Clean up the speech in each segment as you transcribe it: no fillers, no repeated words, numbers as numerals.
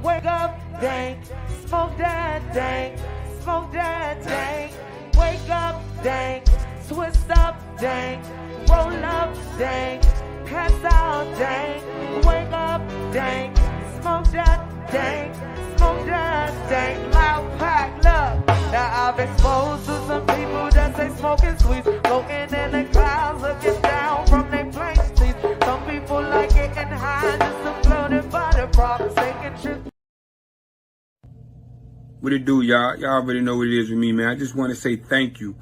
Wake up, dank. Smoke that dank. Smoke that dank. Wake up, dank. Twist up, dank. Roll up, dank. Pass out, dank. Wake up, dank. Smoke that dank. Smoke that dank. Loud pack, look. Now I've exposed to some people that say smoking sweets, floating in the clouds, looking down from their plane seats. Some people like getting high just to floating by the problems, taking trips. What it do, y'all? Y'all already know what it is with me, man. I just want to say thank you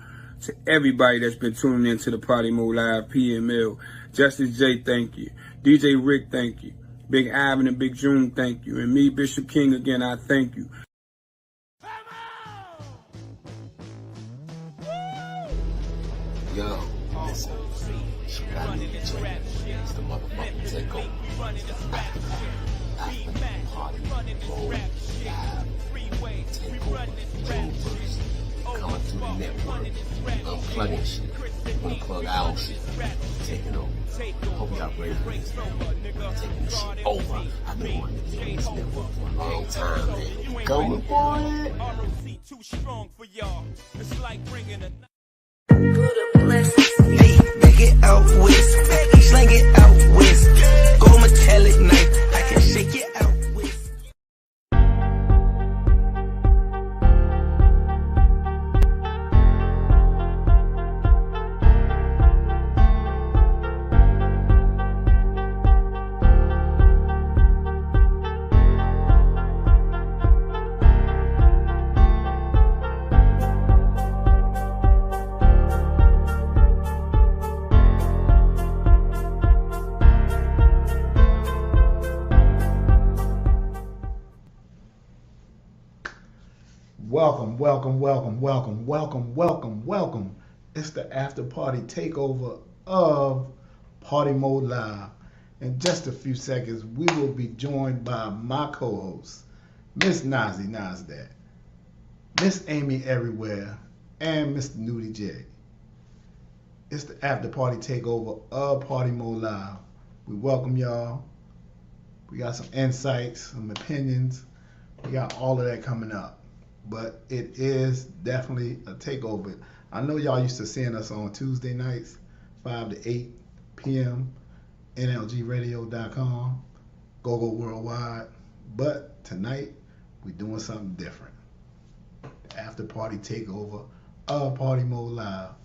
to everybody that's been tuning into the Partymode Live PML. Justice J, thank you. DJ Rick, thank you. Big Ivan and Big June, thank you. And me, Bishop King, again, I thank you. Yo, listen. I need to check. It's the motherfucking takeover. Partymode Live takeover. Troopers coming through the network. Unplugging shit. Unplug our shit. Taking over. Hope y'all ready for this. Taking this shit over. I've been wanting to get in this network for a long time, man. Going for it. Too strong for y'all. It's like bringing a Hey, bag it out west, slang it out west, go metallic knife, I can shake it out west. Welcome. It's the after party takeover of Partymode Live. In just a few seconds, we will be joined by my co-hosts, Miss Nazi Nasdaq, Miss Amy Everywhere, and Mr. Nudie J. It's the after party takeover of Partymode Live. We welcome y'all. We got some insights, some opinions. We got all of that coming up. But it is definitely a takeover. I know y'all used to seeing us on Tuesday nights, 5 to 8 p.m., NLGradio.com, Go Worldwide. But tonight, we're doing something different. After party takeover of Partymode Live.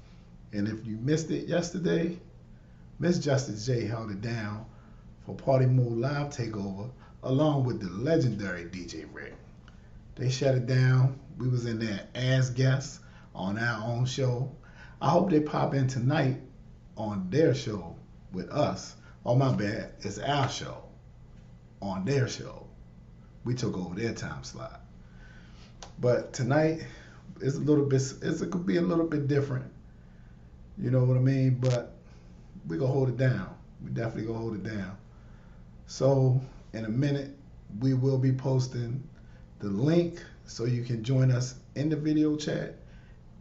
And if you missed it yesterday, Miss Justice J held it down for Partymode Live takeover, along with the legendary DJ Rick. They shut it down. We was in there as guests on our own show. I hope they pop in tonight on their show with us. Oh, my bad. It's our show on their show. We took over their time slot. But tonight, it could be a little bit different. You know what I mean? But we gonna hold it down. We definitely gonna hold it down. So in a minute, we will be posting the link so you can join us in the video chat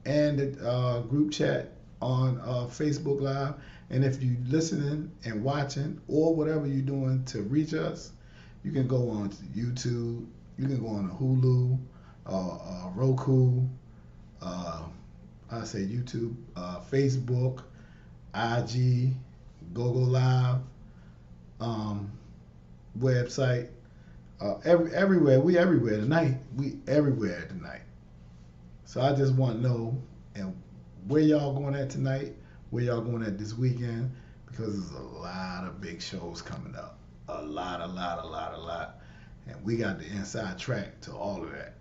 and the group chat on Facebook Live. And if you're listening and watching or whatever you're doing to reach us, you can go on to YouTube, you can go on to Hulu, Roku, YouTube, Facebook, IG, Google Live, website. Everywhere. We everywhere tonight. So I just want to know and where y'all going at tonight, where y'all going at this weekend, because there's a lot of big shows coming up. A lot. And we got the inside track to all of that.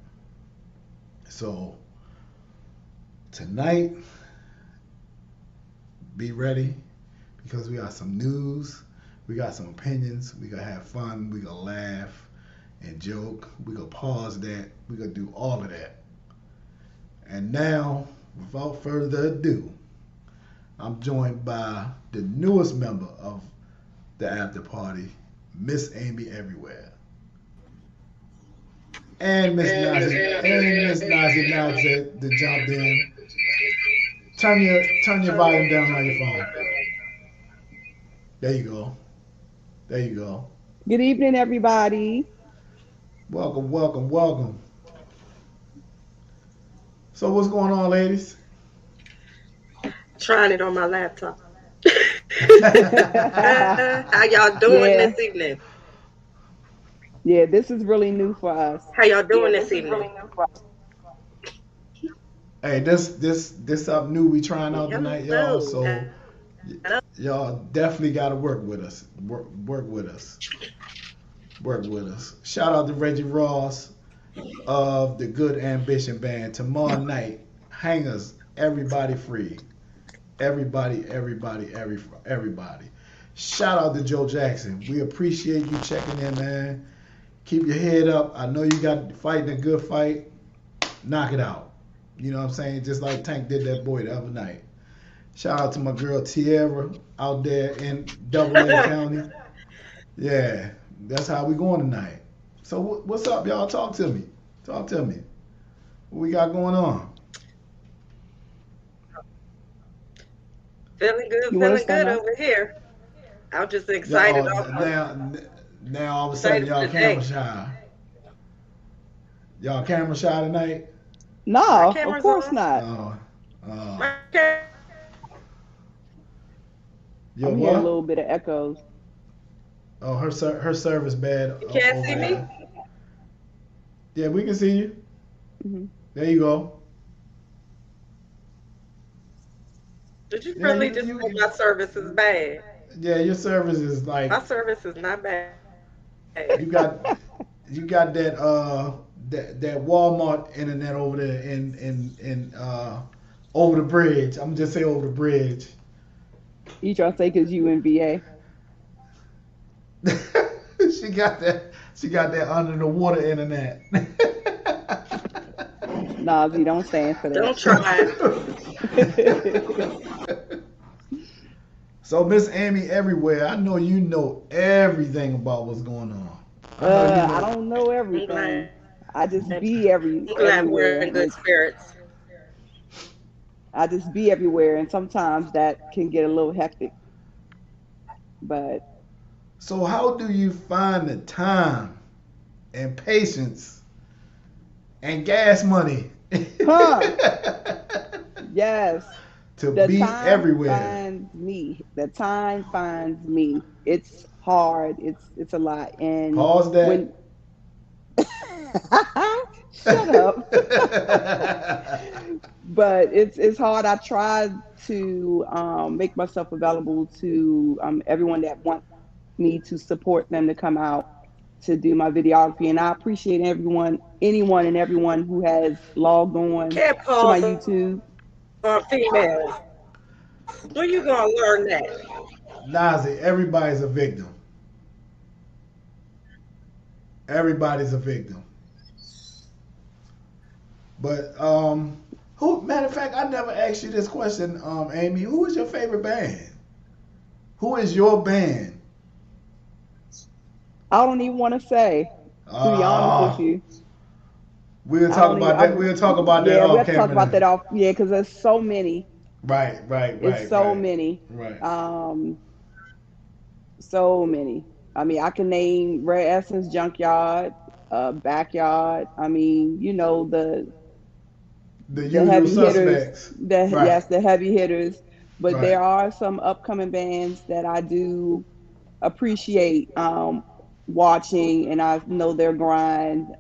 So tonight, be ready, because we got some news, we got some opinions, we gonna have fun, we gonna laugh and joke, we gonna pause that, we gonna do all of that. And now, without further ado, I'm joined by the newest member of the after party, Miss Amy Everywhere. And Miss Nazi now to jump in. Turn your volume down on your phone. There you go. Good evening, everybody. Welcome, welcome, welcome. So what's going on, ladies? Trying it on my laptop. How y'all doing Yeah, this evening? yeah, this is really new for us. How y'all doing this evening? Hey, this something new we trying out tonight, y'all. Hello. So y'all definitely got to work with us. Work with us. Work with us. Shout out to Reggie Ross of the Good Ambition Band. Tomorrow night, hangers, everybody free. Everybody. Shout out to Joe Jackson. We appreciate you checking in, man. Keep your head up. I know you got fighting a good fight. Knock it out. You know what I'm saying? Just like Tank did that boy the other night. Shout out to my girl Tierra out there in Double A County. Yeah, that's how we going tonight. So what's up, y'all? Talk to me. What we got going on? Feeling good, You want to feeling start good off? over here. I'm just excited. Now all of a sudden y'all Excited for the day. camera shy. Y'all camera shy tonight? No, My of camera's course on. not. My camera. Yo, I'm hearing a what? little bit of echoes. Oh, her service bad. You can't over see me? there. Yeah, we can see you. Hmm. There you go. Did you Yeah, really just say my service is bad? Yeah, your service is like My service is not bad. you got that Walmart internet over there in over the bridge. I'm just say over the bridge. You trying to say because you in VA? She got that under the water internet. Nah, you don't stand for Don't that. try. So Miss Amy everywhere, I know you know everything about what's going on. I don't know I'm everything. glad. I just be I'm glad we're everywhere. in good spirits. I just be everywhere, and sometimes that can get a little hectic. But So how do you find the time and patience and gas money yes, to the be time everywhere? finds me. The time finds me. It's hard. It's a lot. And Pause that. when shut up. But it's hard. I try to make myself available to everyone that wants me to support them to come out to do my videography, and I appreciate anyone and everyone who has logged on Can't to my pause YouTube. on females. When you gonna learn that? Nazi, everybody's a victim. Everybody's a victim. But who? Matter of fact, I never asked you this question, Amy. Who is your favorite band? Who is your band? I don't even want to say, to be honest with you. We'll I talk don't about even. that. We'll talk about that Yeah, we off have to talk camera. about that off. Yeah, because there's so many. Right. It's so many. Right. So many. I mean, I can name Rare Essence, Junkyard, Backyard. I mean, you know The the usual heavy hitters. suspects. The Right. yes, the heavy hitters. But Right. there are some upcoming bands that I do appreciate watching, and I know their grind.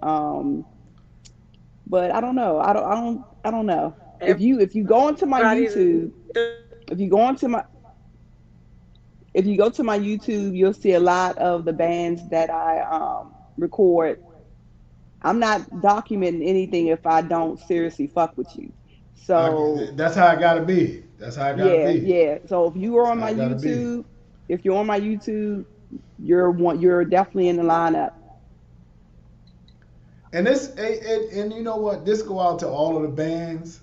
But I don't know. I don't know. If you go into my Everybody's YouTube, if you go into my if you go to my YouTube, you'll see a lot of the bands that I record. I'm not documenting anything if I don't seriously fuck with you. So That's how I gotta be. That's how I gotta yeah, be. yeah. So if you are That's on how my I gotta be. YouTube, if you're on my YouTube, you're definitely in the lineup. And and you know what? This go out to all of the bands.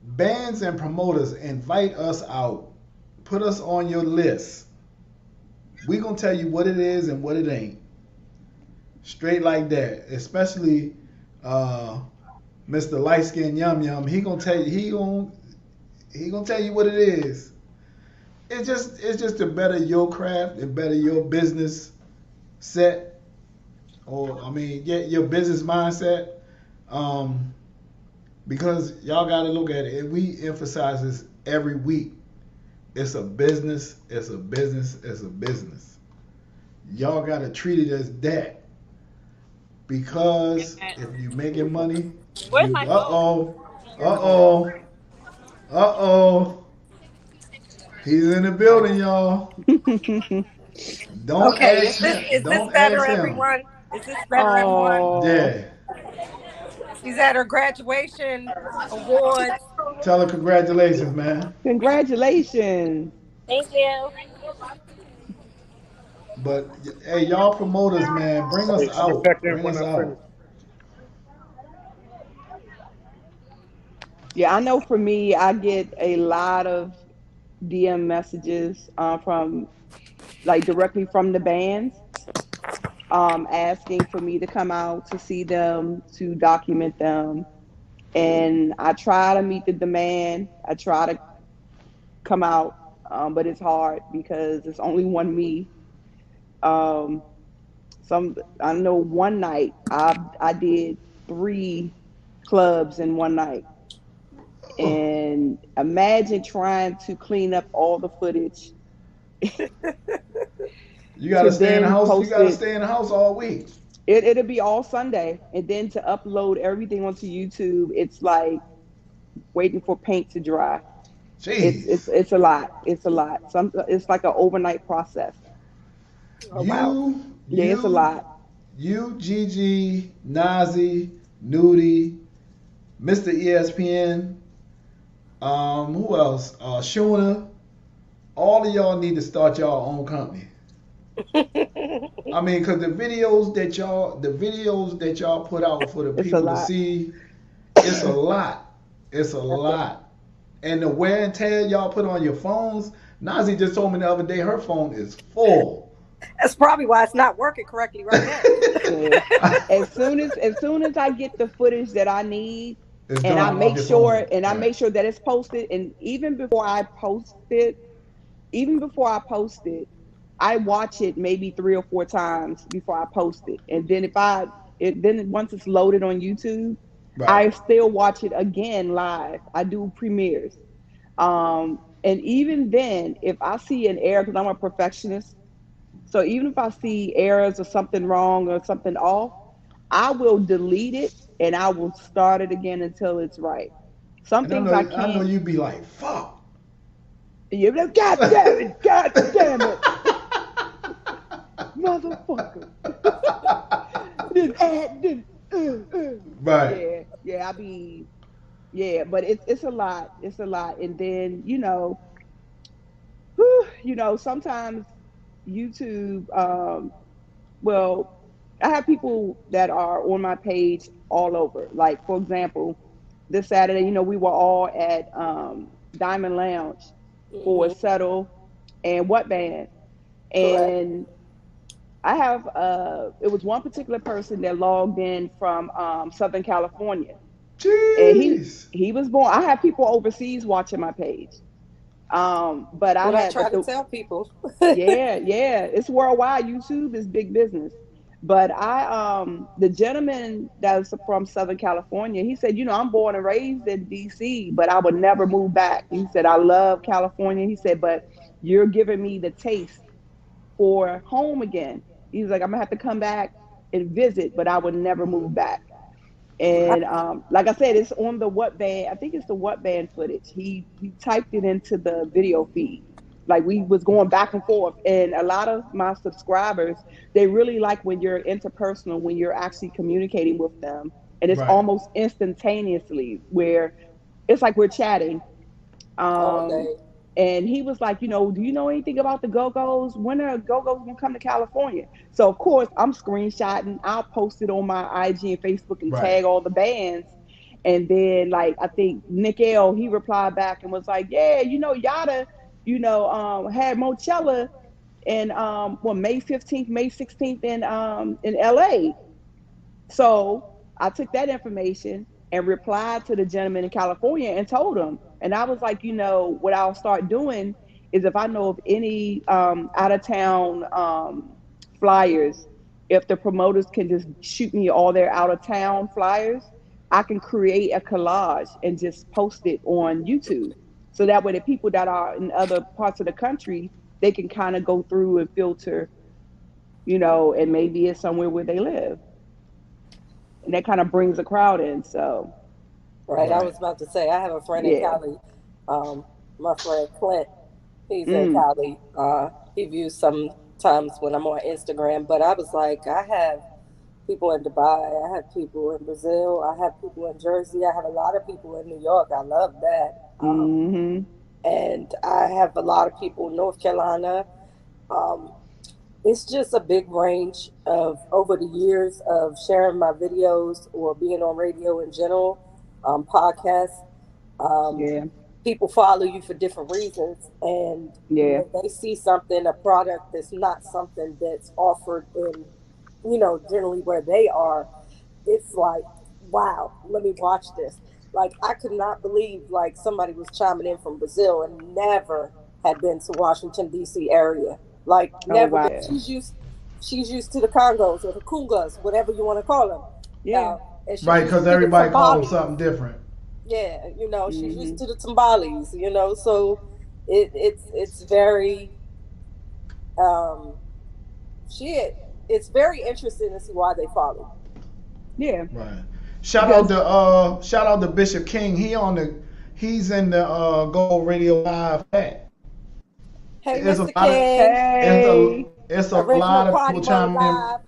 Bands and promoters, invite us out. Put us on your list. We gonna tell you what it is and what it ain't. Straight like that. Especially Mr. Light Skin Yum Yum. He gonna tell you he gonna tell you what it is. It's just to better your craft and better your business set or I mean, your business mindset. Um, because y'all got to look at it. And we emphasize this every week. It's a business. It's a business. It's a business. Y'all got to treat it as that. Because if you making money, Where's you my phone? uh oh, uh oh. He's in the building, y'all. Don't Okay, ask him. is this Don't better, ask him. everyone? Is this better, everyone? Oh, Yeah. She's at her graduation awards. Tell her congratulations, man. congratulations. Thank you. But hey, y'all promoters, man, bring us Hey, I'll out. check in Bring when us I finish. out. Yeah, I know for me, I get a lot of DM messages from like directly from the bands asking for me to come out to see them, to document them. And I try to meet the demand. I try to come out, but it's hard because it's only one me. Um, some I know one night I did 3 clubs in one night, Oh, and imagine trying to clean up all the footage you gotta to stay in the then house. You post gotta it. stay in the house all week. It'll be all Sunday, and then to upload everything onto YouTube, it's like waiting for paint to dry. Jeez. It's a lot. It's a lot. It's like an overnight process. Oh wow. You, Yeah, it's a you, lot. you, Gigi, Nazi, Nudie, Mr. ESPN. Who else? Shuna. All of y'all need to start your own company. I mean, cause the videos that y'all put out for the It's a people to lot. see, it's a lot. It's a lot. And the wear and tear y'all put on your phones. Nazi just told me the other day her phone is full. That's probably why it's not working correctly right Yeah. now. As soon as I get the footage that I need, It's and I gone off make your sure phone. and I Right. make sure that it's posted, and even before I post it, I watch it maybe 3 or 4 times before I post it. And then then once it's loaded on YouTube, Right. I still watch it again live. I do premieres. And even then, if I see an error, because I'm a perfectionist, so even if I see errors or something wrong or something off, I will delete it and I will start it again until it's right. Some And I things know I I know can't. you'd be like, fuck. You're like, God damn it, God damn it, motherfucker. This ad, this, Right. yeah, yeah. Yeah, but it's a lot. It's a lot. And then whew, sometimes YouTube. Well, I have people that are on my page all over. Like for example, this Saturday, we were all at Diamond Lounge for Hmm. Settle and What Band, Correct. and I have it was one particular person that logged in from Southern California, and Jeez. he was born. I have people overseas watching my page, but What I try to tell people. yeah, it's worldwide. YouTube is big business. But the gentleman that's from Southern California, he said, I'm born and raised in DC, but I would never move back. He said, I love California. He said, but you're giving me the taste for home again. He's like, I'm gonna have to come back and visit, but I would never move back. And like I said, it's on the What Band. I think it's the What Band footage. He typed it into the video feed. Like we was going back and forth, and a lot of my subscribers, they really like when you're interpersonal, when you're actually communicating with them, and it's Right. almost instantaneously where it's like we're chatting. All Um, day. and he was like, do you know anything about the Go Go's? When are Go Go's gonna come to California? So of course I'm screenshotting. I'll post it on my IG and Facebook and Right. tag all the bands. And then like I think Nick L he replied back and was like, yeah, Yada, had Mochella in May 15th, May 16th in LA. So I took that information and replied to the gentleman in California and told him. And I was like, what I'll start doing is if I know of any out of town flyers if the promoters can just shoot me all their out of town flyers, I can create a collage and just post it on YouTube. So that way the people that are in other parts of the country, they can kind of go through and filter, and maybe it's somewhere where they live. And that kind of brings a crowd in. So Right. I was about to say, I have a friend in yeah. Cali. My friend Clint, he's in Mm, Cali. He views sometimes when I'm on Instagram, but I was like, I have people in Dubai, I have people in Brazil, I have people in Jersey, I have a lot of people in New York. I love that. mm-hmm. And I have a lot of people in North Carolina. Um, it's just a big range of over the years of sharing my videos or being on radio in general, podcasts. Um, Yeah. People follow you for different reasons, and Yeah. when they see something, a product that's not something that's offered in, generally where they are, it's like, wow, let me watch this. Like, I could not believe like somebody was chiming in from Brazil and never had been to Washington D.C. area. Like, Oh never wow. been. She's used to the Congos or the Kungas, whatever you want to call them. Yeah. And she's Right, used because to the everybody call them tamales. something different. Yeah, she's Mm-hmm. used to the tamales. So it's very shit. It's very interesting to see why they follow. Yeah. Right. Shout Because out to Bishop King. He's in the Go Radio Live chat. Hey, It's a Mr. lot of King, hey. it's a original lot of Party people Mode chiming in. Live.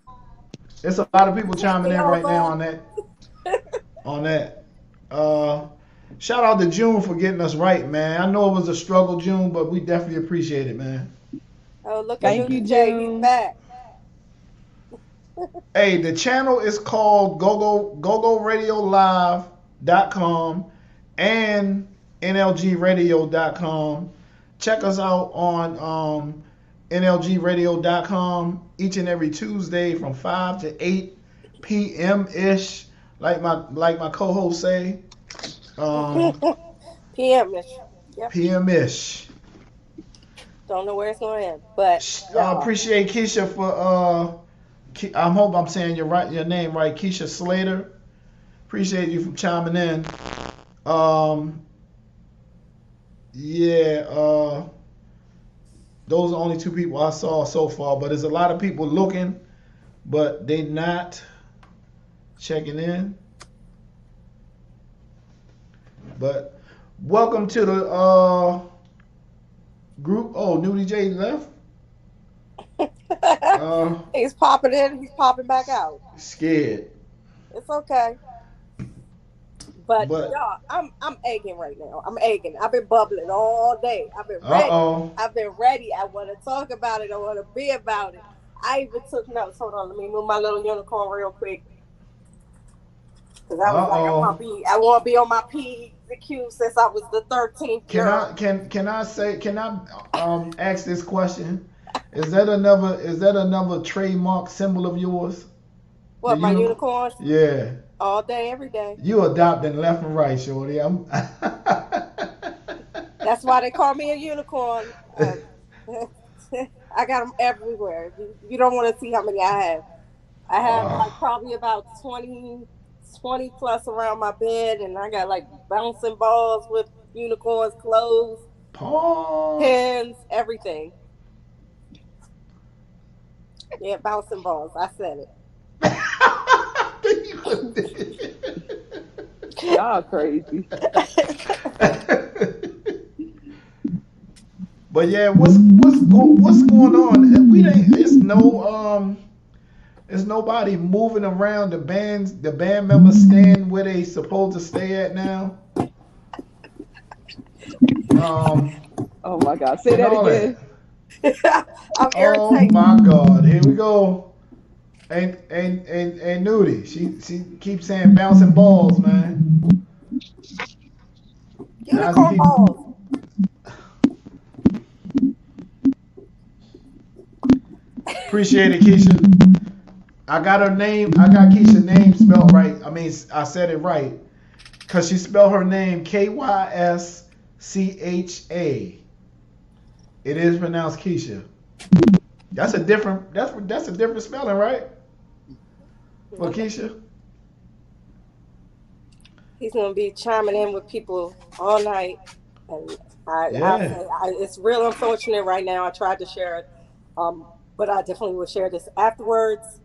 It's a lot of people Take chiming me in right now over. on that. On that. Shout out to June for getting us right, man. I know it was a struggle, June, but we definitely appreciate it, man. Oh, look at Thank new you, DJ. He's June. back. Hey, the channel is called GoGoRadioLive.com and NLGRadio.com. Check us out on NLGRadio.com each and every Tuesday from 5 to 8 p.m. ish, like my co-host say, PM-ish. Yep. p.m. ish. Don't know where it's going to end, but I appreciate Keisha for I hope I'm saying your name right, Keisha Slater. Appreciate you for chiming in. Those are only two people I saw so far, but there's a lot of people looking, but they not checking in. But welcome to the group. Oh, New DJ left. he's popping in, he's popping back out. Scared. It's okay. But But y'all, I'm egging right now. I'm egging. I've been bubbling all day. I've been ready. I've been ready. I want to talk about it. I want to be about it. I even took notes. Hold on, let me move my little unicorn real quick. Because I was like, I want to be on my P's and Q's since I was the 13th girl. Can I ask this question? Is that another trademark symbol of yours? What, my unicorns? Yeah. All day, every day. You adopting left and right, shorty. That's why they call me a unicorn. I got them everywhere. You don't want to see how many I have. I have like probably about 20 plus around my bed, and I got like bouncing balls with unicorns, clothes, pins, everything. Yeah, bouncing balls. I said it. Y'all crazy. But yeah, what's going on? It's nobody moving around. The band members staying where they supposed to stay at now. Oh my God, say that again. I'm irritated. Oh my God, here we go. And Nudie, she keeps saying bouncing balls, man. Unicorn balls. Appreciate it, Keisha. I got Keisha's name spelled right. I mean, I said it right. Cause she spelled her name Kyscha. It is pronounced Keisha. That's a different spelling, right? Well, Keisha. He's gonna be chiming in with people all night, and Yeah. it's real unfortunate right now. I tried to share it, but I definitely will share this afterwards,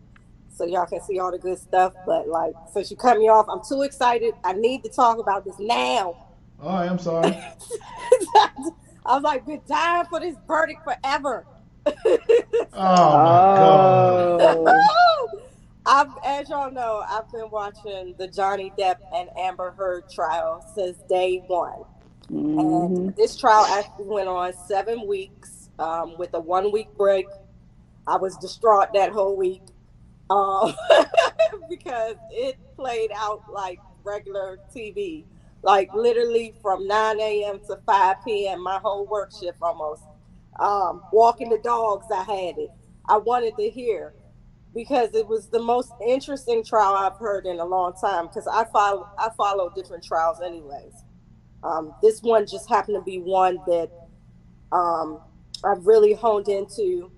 so y'all can see all the good stuff. But like, since you cut me off, I'm too excited. I need to talk about this now. All right, I'm sorry. I was like, been dying for this verdict forever. Oh my God. As y'all know, I've been watching the Johnny Depp and Amber Heard trial since day one. And Mm-hmm. this trial actually went on 7 weeks with a 1 week break. I was distraught that whole week um, because it played out like regular TV. Like literally from 9 a.m. to 5 p.m., my whole work shift almost. Walking the dogs, I had it. I wanted to hear because it was the most interesting trial I've heard in a long time. Because I follow different trials anyways. This one just happened to be one that I've really honed into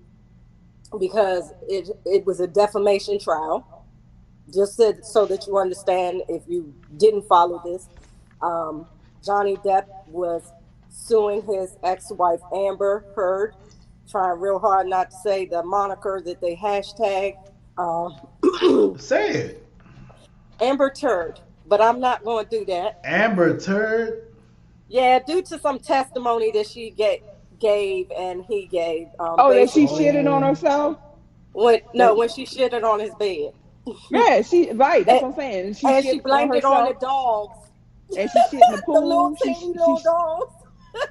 because it was a defamation trial. Just so that you understand, if you didn't follow this, Johnny Depp was suing his ex-wife Amber Heard, trying real hard not to say the moniker that they hashtag. Say it. Amber Turd, but I'm not going to do that. Amber Turd. Yeah, due to some testimony that she gave and he gave. That she Basically, shitted on herself. when she shitted on his bed. Yeah, she right. That's and, what I'm saying. She and she shit on blamed it on the herself, dogs. and she shit in the The little pool. teeny little dogs.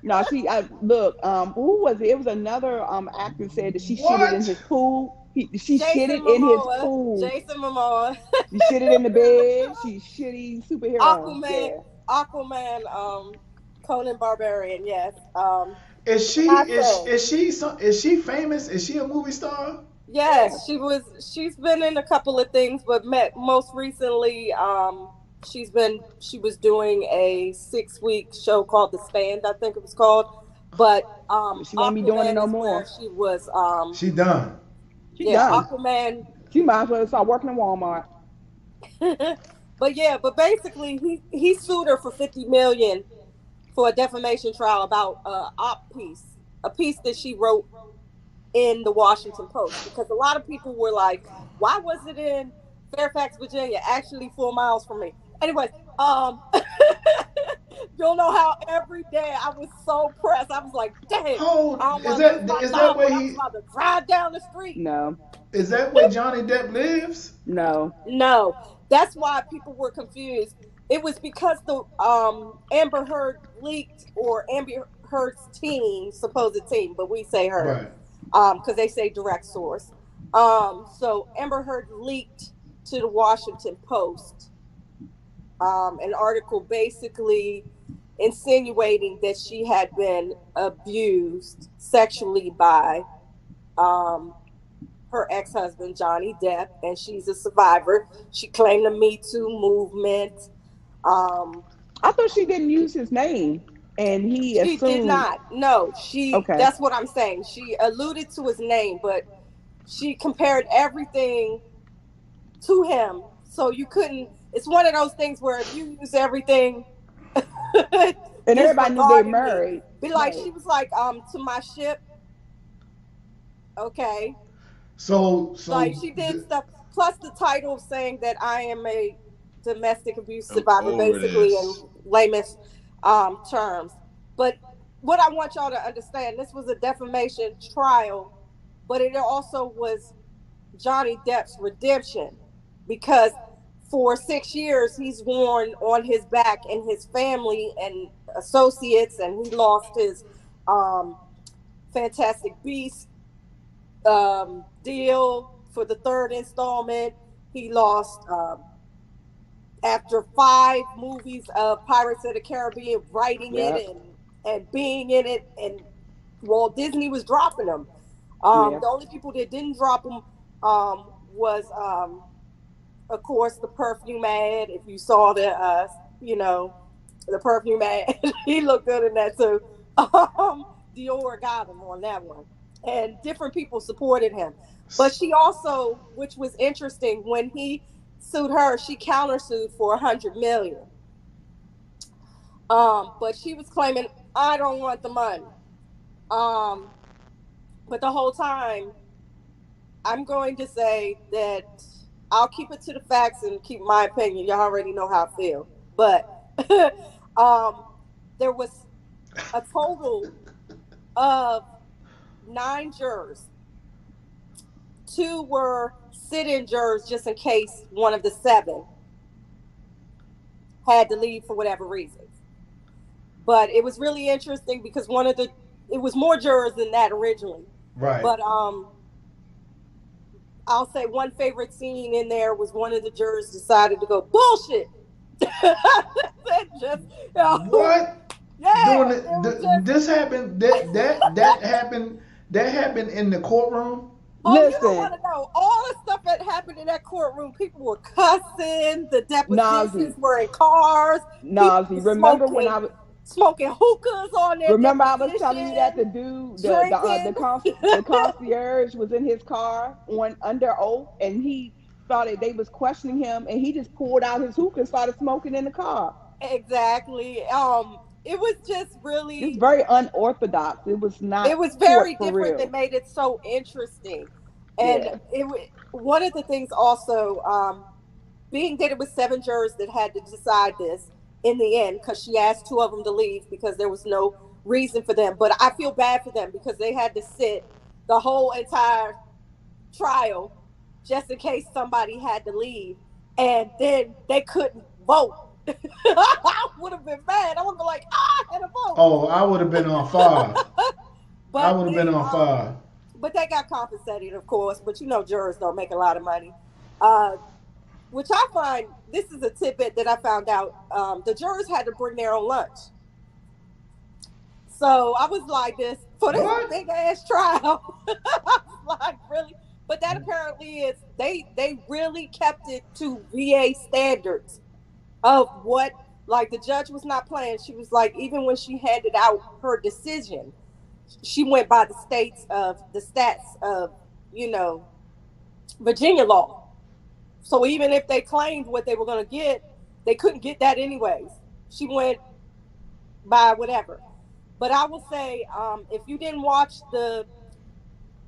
No, I look. Who was it? It was another actor said that she shitted in What? his pool. She Jason shitted in his Momoa. pool. Jason Momoa. She shitted in the bed. She shitty superhero. Aquaman. Yeah. Aquaman. Conan Barbarian. Yes. Is she I is say, is she famous? Is she a movie star? yes, she was. She's been in a couple of things, but most recently, she was doing a 6 week show called The Stand, I think it was called. But She won't be doing it Aquaman no is where more. she was. She done. She Yeah, done. Aquaman. She might as well start working at Walmart. But basically, he sued her for 50 million for a defamation trial about a piece that she wrote in the Washington Post, because a lot of people were like, why was it in Fairfax, Virginia, actually 4 miles from me? Anyways, you'll know how every day I was so pressed. I was like, dang, I Oh, don't is want to lose that my is that job, where but I was he about to drive down the street. No. is that where Johnny Depp lives? No. No, that's why people were confused. It was because the Amber Heard leaked, or Amber Heard's team, supposed team, but we say her, Right. because they say direct source. So Amber Heard leaked to the Washington Post an article basically insinuating that she had been abused sexually by her ex-husband Johnny Depp, and she's a survivor. She claimed the Me Too movement. I thought she didn't use his name, and he She did assumed. not. No, Okay. That's what I'm saying. She alluded to his name, but she compared everything to him. So you couldn't. It's one of those things where if you use everything, And everybody knew they married. Be like, Right. she was like, to my ship. Okay. So Like she did stuff. Plus the title saying that I am a domestic abuse survivor, basically in layman's terms. But what I want y'all to understand, this was a defamation trial, but it also was Johnny Depp's redemption, because for 6 years he's worn on his back and his family and associates, and he lost his Fantastic Beasts deal for the third installment. He lost after 5 movies of Pirates of the Caribbean, writing it and being in it, and Walt Disney was dropping them. The only people that didn't drop them was of course the perfume ad. If you saw the the perfume ad, he looked good in that too. Dior got him on that one, and different people supported him. But she also, which was interesting, when he sued her. She countersued for $100 million. But she was claiming, I don't want the money. But the whole time, I'm going to say that I'll keep it to the facts and keep my opinion. Y'all already know how I feel. But there was a total of 9 jurors. 2 were sit-in jurors just in case one of the 7 had to leave for whatever reasons. But it was really interesting because it was more jurors than that originally. Right. But I'll say one favorite scene in there was one of the jurors decided to go bullshit. Just, what? Yeah. This happened. That happened. That happened in the courtroom. Oh, listen, you don't want to know all the stuff that happened in that courtroom. People were cussing. The depositions were in cars. Nazi, remember when I was smoking hookahs on there? Remember I was telling you that the dude, the concierge was in his car under oath, and he started. They was questioning him, and he just pulled out his hookah and started smoking in the car. Exactly. It was just really. It's very unorthodox. It was not. It was very different that made it so interesting, and one of the things also, being that it was 7 jurors that had to decide this in the end, because she asked 2 of them to leave because there was no reason for them. But I feel bad for them because they had to sit the whole entire trial just in case somebody had to leave, and then they couldn't vote. I would have been mad. I would have been like, I had a vote. Oh, I would have been on fire. I would have been on fire. But they got compensated, of course. But jurors don't make a lot of money. Which I find, this is a tidbit that I found out. The jurors had to bring their own lunch. So I was like, this for this big ass trial. I was like, really? But that apparently is, they really kept it to VA standards of what, like, the judge was not playing. She was like, even when she handed out her decision, she went by the stats of Virginia law. So even if they claimed what they were going to get, they couldn't get that anyways. She went by whatever. But I will say, if you didn't watch the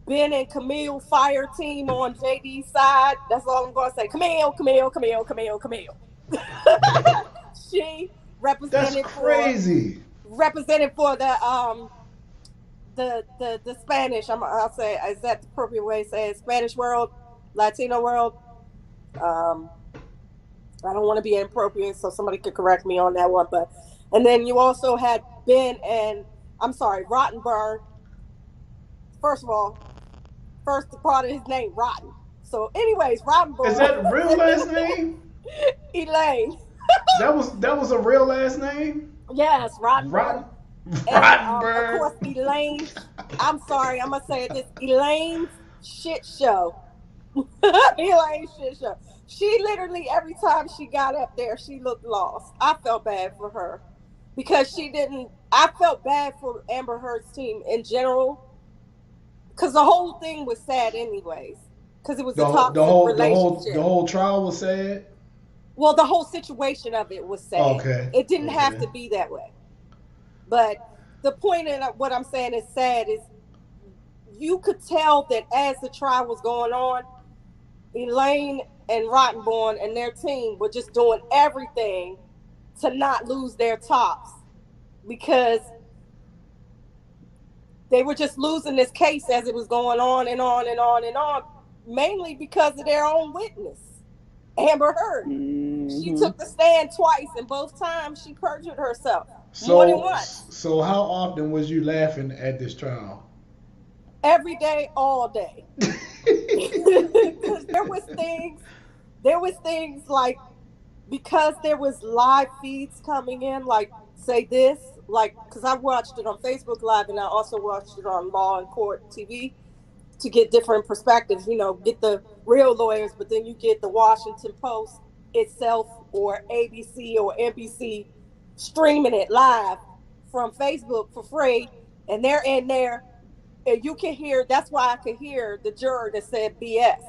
Ben and Camille fire team on JD's side, that's all I'm going to say. Camille. She represented. That's crazy. Represented for the Spanish. I'll say, is that the appropriate way to say it? Spanish world, Latino world. I don't want to be inappropriate, so somebody could correct me on that one. And then you also had Ben and Rottenberg. First of all, first part of his name, Rotten. So, anyways, Rottenberg. Is that a real last name? Elaine. That was a real last name? Yes, Rottenberg. Rottenberg. Of course, Elaine. I'm sorry, I'm gonna say it. This Elaine's shit show. Elaine's shit show. She literally, every time she got up there, she looked lost. I felt bad for her because she didn't. I felt bad for Amber Heard's team in general because the whole thing was sad, anyways. Because it was a toxic relationship. The whole trial was sad. Well, the whole situation of it was sad. Okay. It didn't have to be that way. But the point in what I'm saying is sad is you could tell that as the trial was going on, Elaine and Rottenborn and their team were just doing everything to not lose their tops because they were just losing this case as it was going on and on and on and on, mainly because of their own witness, Amber Heard. Mm-hmm. She took the stand twice, and both times she perjured herself more than once. So how often was you laughing at this trial? Every day, all day. Because there was things like, because there was live feeds coming in, like, say this, like, because I watched it on Facebook Live and I also watched it on Law and Court TV to get different perspectives, get the real lawyers, but then you get the Washington Post itself or ABC or NBC streaming it live from Facebook for free, and they're in there, and you can hear, that's why I could hear the juror that said BS.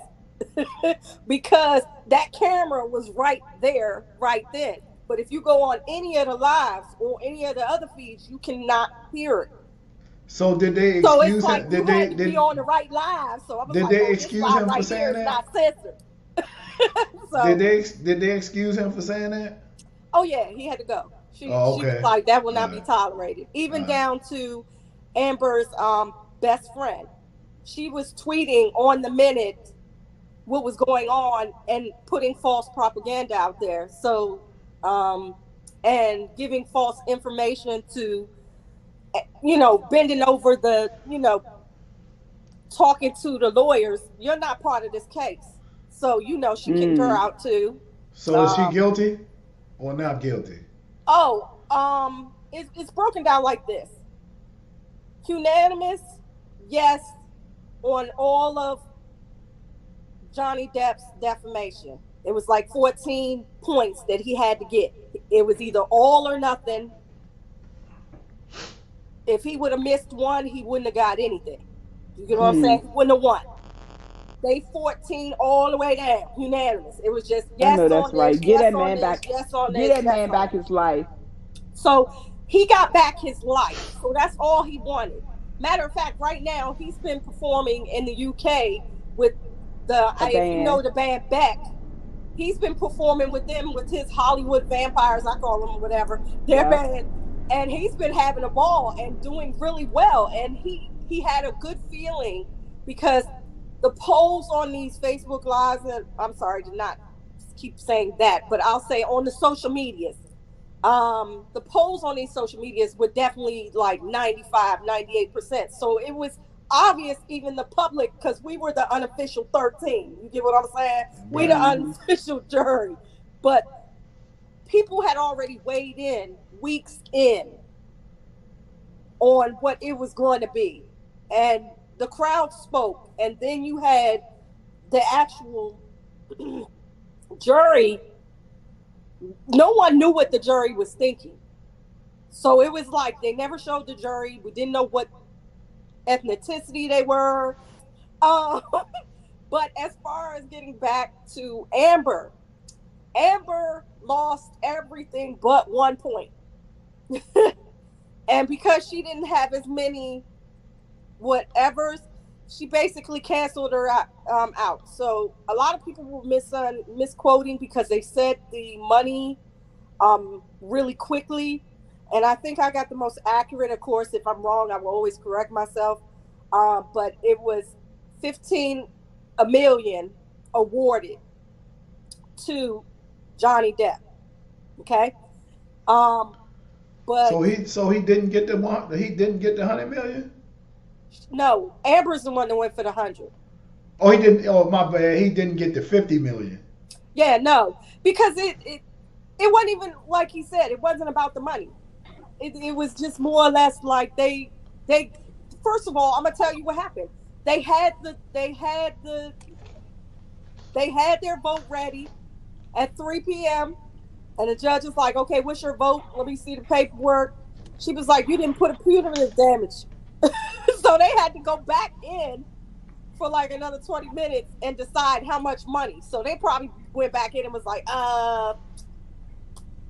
because that camera was right there, right then. But if you go on any of the lives or any of the other feeds, you cannot hear it. So did they So it's excuse like him? you had to be on the right live. So I was Did like, they oh, this excuse live him for right here saying is that? not censored. Did So they excuse him for saying that? oh yeah, he had to go. Oh, She was okay. like, that will All not be right. tolerated. All Even right. down to Amber's best friend. She was tweeting on the minute what was going on and putting false propaganda out there. So and giving false information to bending over the talking to the lawyers. You're not part of this case. So she kicked her out too. So is she guilty or not guilty? Oh, it's broken down like this. Unanimous, yes, on all of Johnny Depp's defamation. It was like 14 points that he had to get. It was either all or nothing. If he would have missed one, he wouldn't have got anything. You get what I'm saying? He wouldn't have won. They 14 all the way down, unanimous. It was just yes I know on that's this, right. Get yes that on man this, back. yes on Get this. that yes man on back this. his life. So he got back his life. So that's all he wanted. Matter of fact, right now he's been performing in the UK with if you know the band Beck. He's been performing with them with his Hollywood vampires, I call them whatever, their band. And he's been having a ball and doing really well. And he had a good feeling because the polls on these Facebook lives, and I'm sorry to not keep saying that, but I'll say on the social medias, the polls on these social medias were definitely like 95, 98%. So it was obvious, even the public, because we were the unofficial 13. You get what I'm saying? We the unofficial jury. But people had already weighed in weeks in on what it was going to be. And the crowd spoke. And then you had the actual jury. No one knew what the jury was thinking. So it was like they never showed the jury. We didn't know what ethnicity they were. But as far as getting back to Amber lost everything but 1 point. And because she didn't have as many whatevers, she basically canceled her out. So a lot of people were misquoting because they said the money really quickly. And I think I got the most accurate. Of course, if I'm wrong, I will always correct myself. But it was $15 million awarded to Johnny Depp. Okay. But so he didn't get the $100 million. No, Amber's the one that went for the 100. Oh, he didn't. Oh, my bad. He didn't get the $50 million. Yeah, no, because it wasn't even like he said. It wasn't about the money. It was just more or less like they. First of all, I'm gonna tell you what happened. They had their vote ready at 3 p.m. and the judge was like, "Okay, what's your vote? Let me see the paperwork." She was like, "You didn't put a punitive damage," so they had to go back in for like another 20 minutes and decide how much money. So they probably went back in and was like,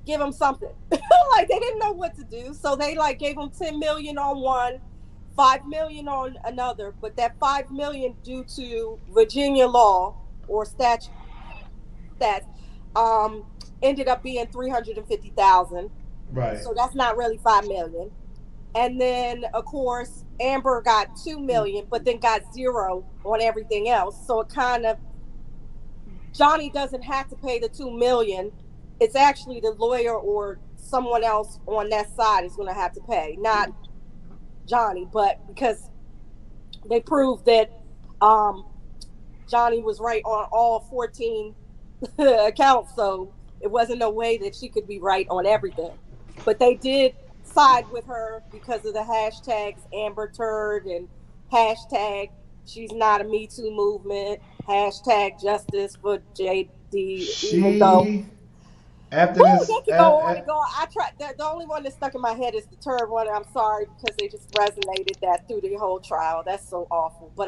give them something. Like they didn't know what to do. So they like gave them 10 million on one, 5 million on another. But that 5 million due to Virginia law or statute ended up being 350,000. Right. So that's not really 5 million. And then of course Amber got 2 million, but then got 0 on everything else. So it kind of, Johnny doesn't have to pay the 2 million. It's actually the lawyer or someone else on that side is going to have to pay, not Johnny. But because they proved that Johnny was right on all 14 accounts, so it wasn't no way that she could be right on everything. But they did side with her because of the hashtags Amber Turd and hashtag she's not a Me Too movement, hashtag justice for JD. Even though after this, they can go on and go. I tried. The only one that stuck in my head is the Turd one. I'm sorry because they just resonated that through the whole trial. That's so awful. But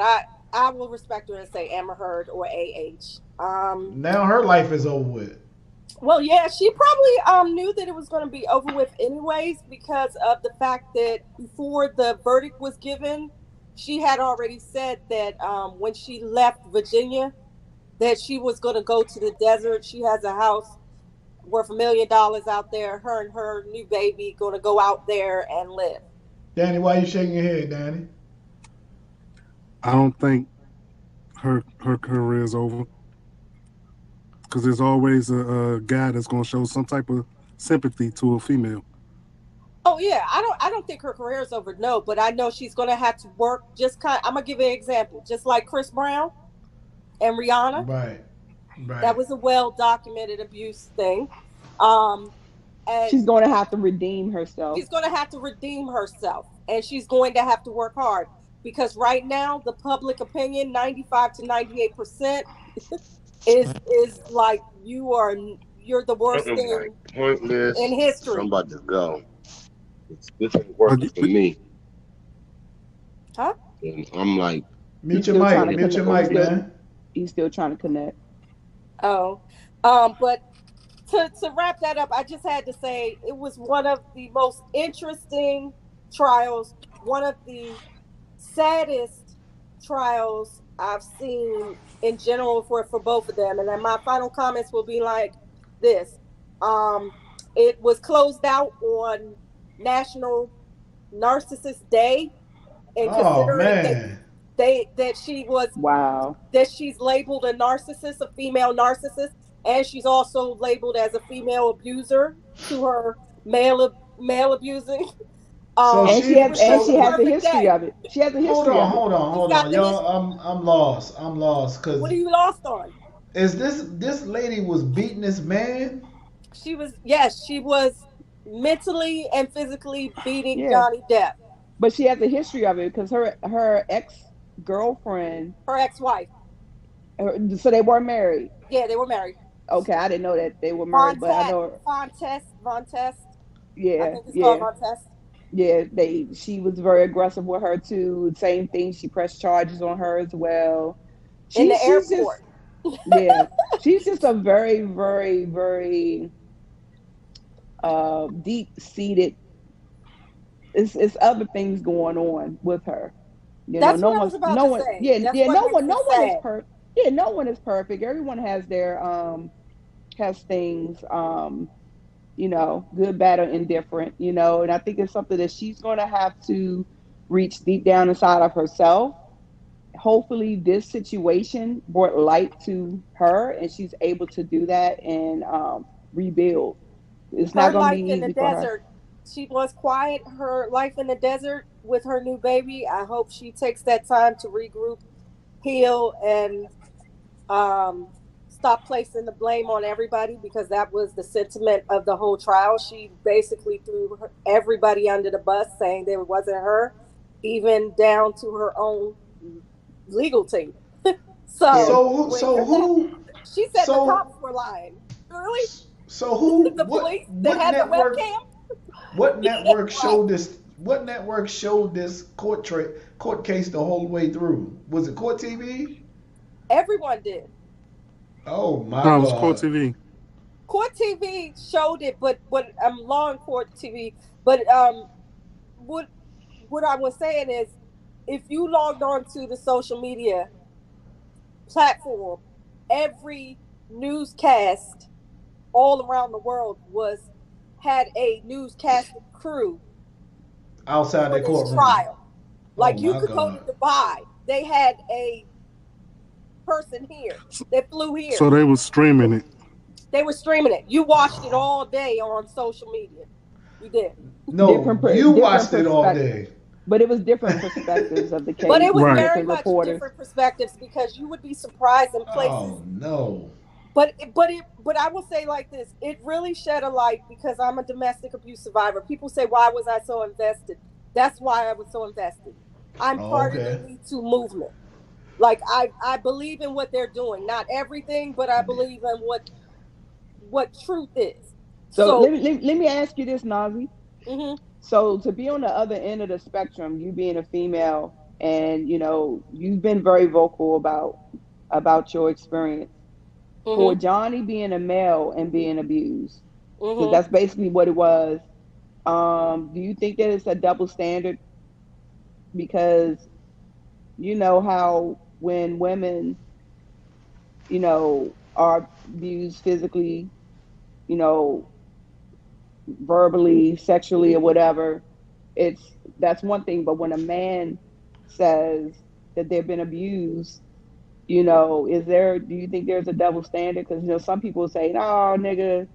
I will respect her and say Amber Heard or AH. Now her life is over with. Well, yeah, she probably knew that it was going to be over with anyways because of the fact that before the verdict was given, she had already said that when she left Virginia, that she was going to go to the desert. She has a house worth $1 million out there. Her and her new baby going to go out there and live. Danny, why are you shaking your head, Danny? I don't think her career is over. Because there's always a guy that's going to show some type of sympathy to a female. Oh yeah, I don't think her career is over. No, but I know she's going to have to work. I'm gonna give you an example. Just like Chris Brown and Rihanna. Right. That was a well documented abuse thing. And she's going to have to redeem herself. She's going to have to redeem herself, and she's going to have to work hard because right now the public opinion, 95 to 98%. is like you're the worst thing pointless in history. I'm about to go. This ain't working for me. Huh? And I'm like, mute your mic, man. He's still trying to connect. Oh, but to wrap that up, I just had to say it was one of the most interesting trials, one of the saddest trials I've seen in general for both of them. And then my final comments will be like this. It was closed out on National Narcissist Day. And considering that she was that she's labeled a narcissist, a female narcissist, and she's also labeled as a female abuser to her male abusing. And she has a history of it. She has a history of it. Hold on. Y'all, I'm lost. Cause what are you lost on? Is this lady was beating this man? She was mentally and physically beating Johnny Depp. But she has a history of it because her ex-girlfriend, her ex-wife. So they were married. Yeah, they were married. Okay, I didn't know that they were married, but I know Von Test. Yeah, I think it's called Von Test. Yeah, she was very aggressive with her too. Same thing, she pressed charges on her as well. In the airport. She's just a very, very, very deep-seated. It's other things going on with her. That's what I was about to say. No one is perfect. Yeah, no one is perfect. Everyone has their has things. Good, bad, or indifferent, and I think it's something that she's going to have to reach deep down inside of herself. Hopefully this situation brought light to her and she's able to do that and rebuild. It's not going to be easy for her. She was quiet, her life in the desert with her new baby. I hope she takes that time to regroup, heal, and stop placing the blame on everybody, because that was the sentiment of the whole trial. She basically threw everybody under the bus, saying that it wasn't her, even down to her own legal team. So who? She said the cops were lying. Really? So who? The police that had the webcam? What network showed this? What network showed this court case the whole way through? Was it Court TV? Everyone did. Oh my God! It was Court TV. Court TV showed it, but long Court TV. But what I was saying is, if you logged on to the social media platform, every newscast all around the world had a newscast crew outside the courtroom trial. Like you could go to Dubai, they had a person here that flew here. So they were streaming it. They were streaming it. You watched it all day on social media. You did. No, you watched it all day. But it was different perspectives of the case. But it was very much different perspectives, because you would be surprised in places. Oh no. But I will say like this, it really shed a light, because I'm a domestic abuse survivor. People say, why was I so invested? That's why I was so invested. I'm part of the Me Too movement. Like I believe in what they're doing. Not everything, but I believe in what truth is. So let me ask you this, Nazi. Mm-hmm. So to be on the other end of the spectrum, you being a female, and you've been very vocal about your experience. For Johnny being a male and being abused, because that's basically what it was. Do you think that it's a double standard? Because you know how when women, are abused physically, you know, verbally, sexually, or whatever, that's one thing. But when a man says that they've been abused, do you think there's a double standard? Because some people say, "Oh, nigga,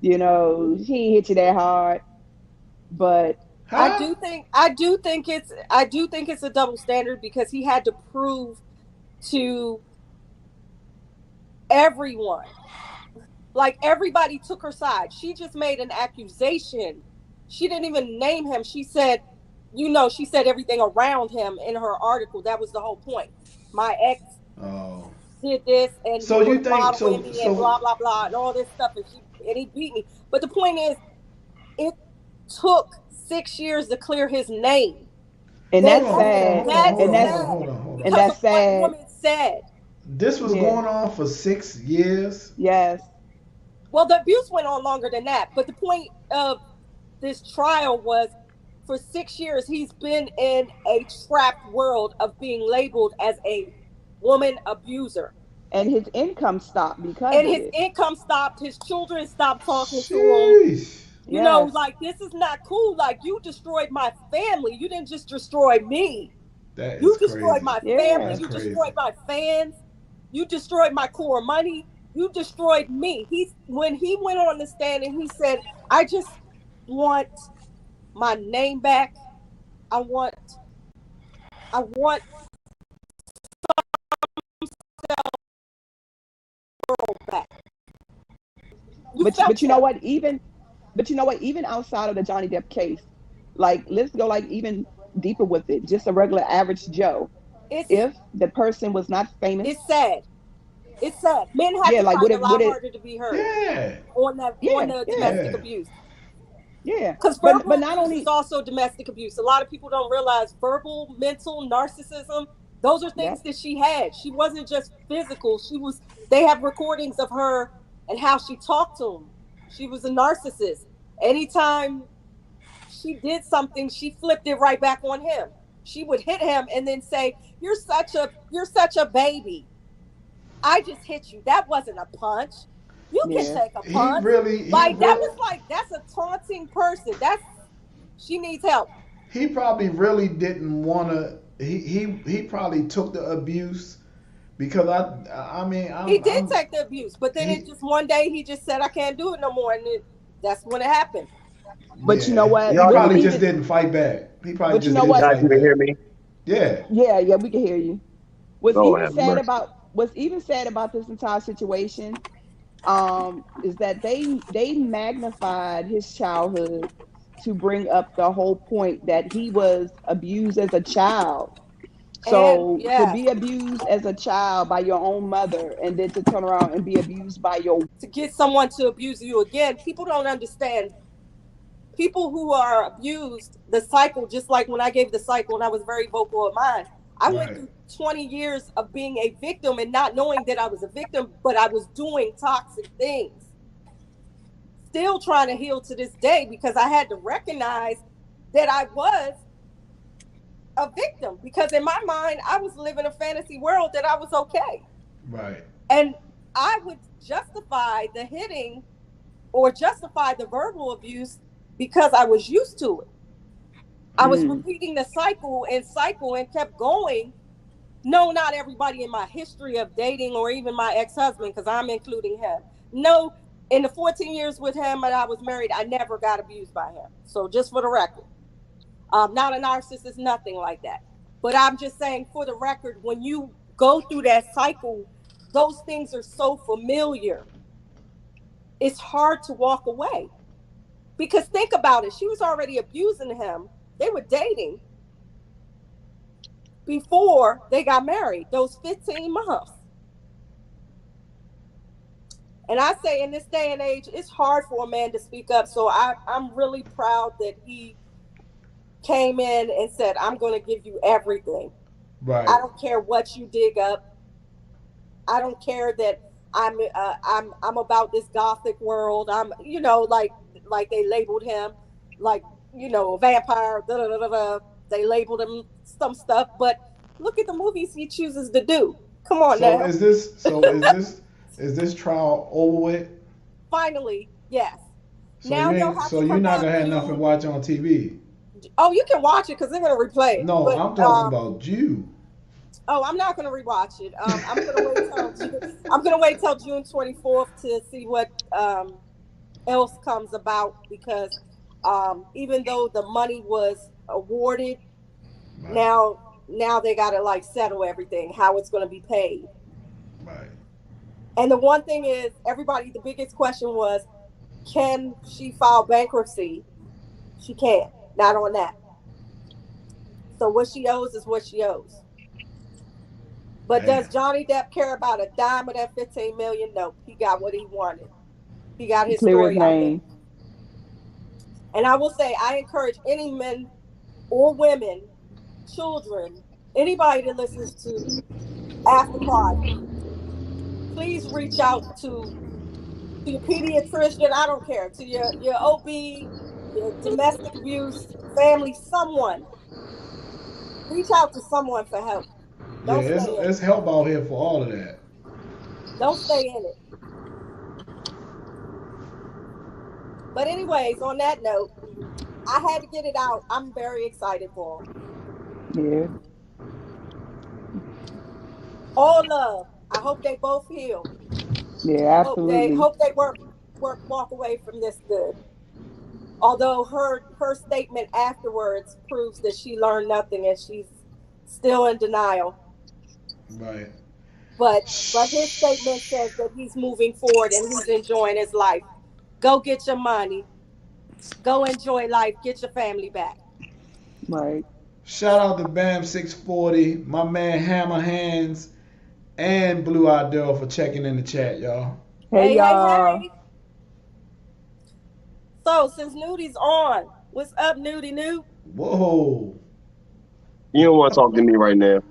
she ain't hit you that hard," but I do think it's a double standard, because he had to prove to everyone, like everybody took her side. She just made an accusation. She didn't even name him. She said, she said everything around him in her article. That was the whole point. My ex did this, and so he you was think modeling me and blah blah blah and all this stuff, and he beat me. But the point is, it took 6 years to clear his name. And that's sad. Hold on. Because of what woman said. This was going on for 6 years? Yes. Well, the abuse went on longer than that. But the point of this trial was, for 6 years, he's been in a trapped world of being labeled as a woman abuser. And his income stopped because of his it. income stopped. His children stopped talking to him. Yes. Like, this is not cool. Like, you destroyed my family. You didn't just destroy me. You destroyed my family. You destroyed my fans. You destroyed my core money. You destroyed me. When he went on the stand and he said, I just want my name back. I want back. But you know what? Even outside of the Johnny Depp case, like, let's go like even deeper with it. Just a regular average Joe. If the person was not famous, it's sad. It's sad. Men have to find a lot harder to be heard on the domestic abuse. Yeah, because verbal abuse is also domestic abuse. A lot of people don't realize verbal, mental, narcissism. Those are things that she had. She wasn't just physical. They have recordings of her and how she talked to him. She was a narcissist. Anytime she did something, she flipped it right back on him. She would hit him and then say, you're such a baby. I just hit you. That wasn't a punch. You can take a punch. That's a taunting person. She needs help. He probably really didn't want to. He probably took the abuse because he did take the abuse, but then it just one day he just said, I can't do it no more, and that's when it happened. But you know what? He probably just didn't fight back. He probably just didn't fight back. You can hear me? Yeah. Yeah, we can hear you. What's even sad about this entire situation is that they magnified his childhood to bring up the whole point that he was abused as a child. So to be abused as a child by your own mother, and then to turn around and be abused by to get someone to abuse you again, people don't understand. People who are abused, the cycle, just like when I gave the cycle and I was very vocal of mine, I went through 20 years of being a victim and not knowing that I was a victim, but I was doing toxic things. Still trying to heal to this day, because I had to recognize that I was a victim, because in my mind, I was living a fantasy world that I was okay. Right. And I would justify the hitting or justify the verbal abuse because I was used to it. I was repeating the cycle and kept going. No, not everybody in my history of dating, or even my ex-husband, because I'm including him. No, in the 14 years with him and I was married, I never got abused by him. So just for the record, not a narcissist, nothing like that. But I'm just saying, for the record, when you go through that cycle, those things are so familiar. It's hard to walk away. Because think about it. She was already abusing him. They were dating before they got married, those 15 months. And I say, in this day and age, it's hard for a man to speak up. So I'm really proud that he came in and said, I'm going to give you everything. Right. I don't care what you dig up. I don't care that I'm about this gothic world. I'm, like they labeled him like, a vampire. Da, da, da, da, da. They labeled him some stuff, but look at the movies he chooses to do. Come on So now. is this trial over with? Finally, yes. So Now they'll have to you're come not back gonna have to. nothing to watch on TV. Oh, you can watch it because they're gonna replay it. No, but, I'm talking about you. Oh, I'm not gonna rewatch it. I'm gonna wait till June 24th to see what else comes about, because even though the money was awarded, Right. now they gotta like settle everything, how it's gonna be paid. Right. And the one thing is, the biggest question was, can she file bankruptcy? She can't. Not on that. So what she owes is what she owes. But Damn. does Johnny Depp care about a dime of that $15 million? No, he got what he wanted. He got his Clear his story out there. name. And I will say, I encourage any men or women, children, anybody that listens to After Party, please reach out to your pediatrician. I don't care, to your OB, your domestic abuse, family, someone. Reach out to someone for help. Don't stay in it's it. help out here for all of that. Don't stay in it. But anyways, on that note, I had to get it out. I'm very excited for them. Yeah. All love. I hope they both heal. Yeah, absolutely. Hope they walk away from this good. Although her statement afterwards proves that she learned nothing and she's still in denial. Right. But his statement says that he's moving forward and he's enjoying his life. Go get your money. Go enjoy life. Get your family back. Right. Shout out to Bam 640, my man Hammer Hands, and Blue Eyed Girl for checking in the chat, y'all. Hey, y'all. Hey. So since Nudie's on, what's up, Nudie New? Whoa. You don't want to talk to me right now.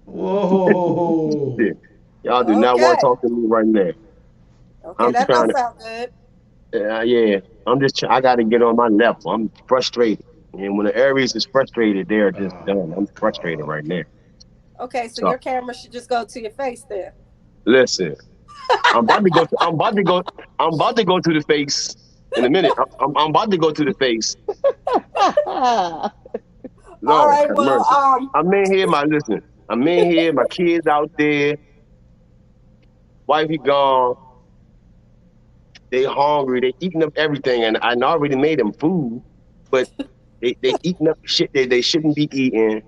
Whoa. Yeah. Y'all do not want to talk to me right now. Okay, that don't sound good. Yeah. I got to get on my level. I'm frustrated. And when the Aries is frustrated, they're just done. I'm frustrated right now. Okay, so your camera should just go to your face then. Listen, I'm about to go to the face in a minute. I'm about to go to the face. No, all right, well, I'm in here, my kids out there, wifey gone, they hungry, they eating up everything, and I already made them food, but they eating up shit that they shouldn't be eating.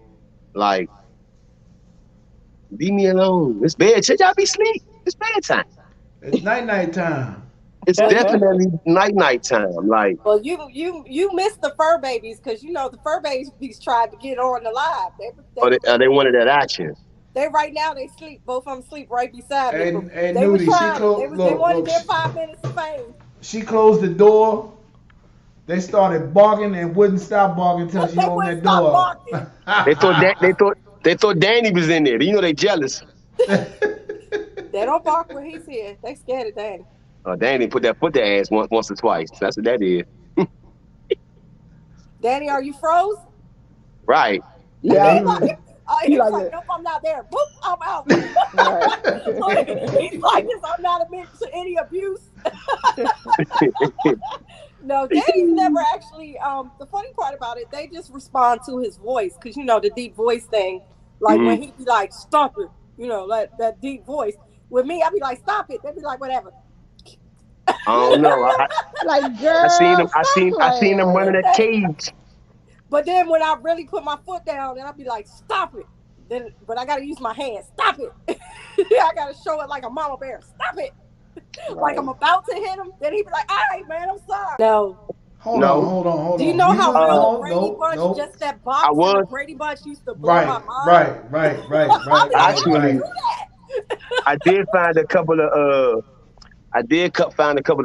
Like, leave me alone. It's bed. Should y'all be asleep? It's bedtime. It's night time. It's definitely night time. Like, well, you missed the fur babies, because the fur babies tried to get on the live. They wanted that action. They right now they sleep. Both of them sleep right beside me. Hey, they Nudie, were trying. They wanted their 5 minutes of fame. She closed the door. They started barking and wouldn't stop barking until she opened that door. They thought Danny was in there. They jealous. They don't bark when he's here. They scared of Danny. Danny put that foot their ass once or twice. That's what that is. Danny, are you froze? Right. Yeah. He's like, nope, I'm not there. Boop, I'm out. He's like this. I'm not admitted to any abuse. No, Danny's never actually. The funny part about it, they just respond to his voice, because the deep voice thing. Like when he'd be like, "Stop it," that deep voice. With me, I'd be like, "Stop it." They'd be like, "Whatever." I don't know. Girl, I seen them running that cage. But then when I really put my foot down, then I'd be like, "Stop it." But I gotta use my hands. Stop it. I gotta show it like a mama bear. Stop it. Right. Like I'm about to hit him. Then he'd be like, "All right, man, I'm sorry." No. Hold on. Do you know how real the Brady Bunch, just that box and the Brady Bunch used to blow my mind? Right. Actually, I did find a couple of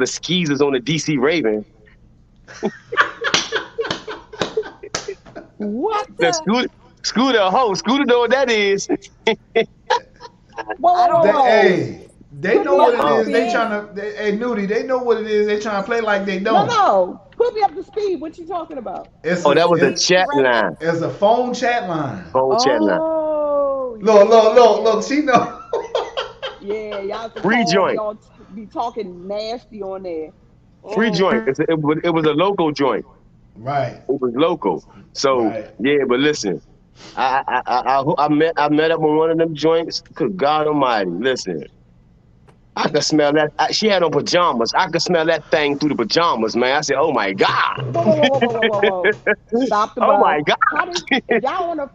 skeezers on the DC Ravens. What? The Scooter a hoe. Scooter know what that is. Whoa. Hey, they know what it is. They speed. trying to. Hey, Nudie, they know what it is. They trying to play like they don't. No. Put me up to speed. What you talking about? It's Oh, a, that was a it's, chat line. it's a phone chat line. Phone chat line. Oh. Look. She know. Yeah, y'all Free joint. Y'all be talking nasty on there. Free joint. It was a local joint. Right. It was local. So Right. yeah, but listen, I met up on one of them joints. Good God Almighty, listen. I could smell that. She had on pajamas. I could smell that thing through the pajamas, man. I said, "Oh my God!" Whoa. Stop the bus. Oh my God! If y'all on the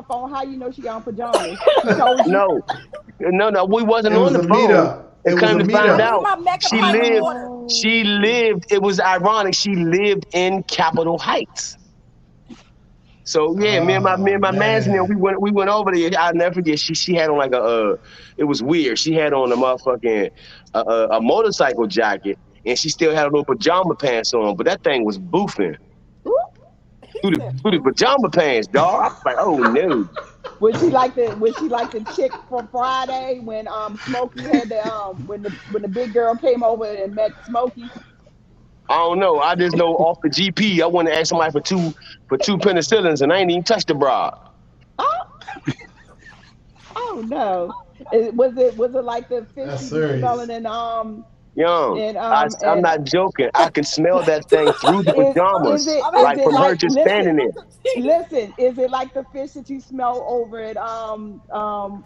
phone, how you know she got on pajamas? She told you. No, we wasn't It on was the a phone. meetup. It was Come a to find meetup. out, she lived. It was ironic. She lived in Capitol Heights. So yeah, me and my man's and we went over there. I'll never forget. She had on like it was weird. She had on a motherfucking a motorcycle jacket, and she still had a little pajama pants on. But that thing was boofing through the pajama pants, dog. I was like, oh no. Was she like the chick from Friday when Smokey had the when the big girl came over and met Smokey? I don't know. I just know off the GP, I want to ask somebody for two penicillins, and I ain't even touched the bra. Oh no! Was it like the fish smelling in Young, and I'm not joking. I can smell that thing through the pajamas, like from her just standing there. Listen, is it like the fish that you smell over at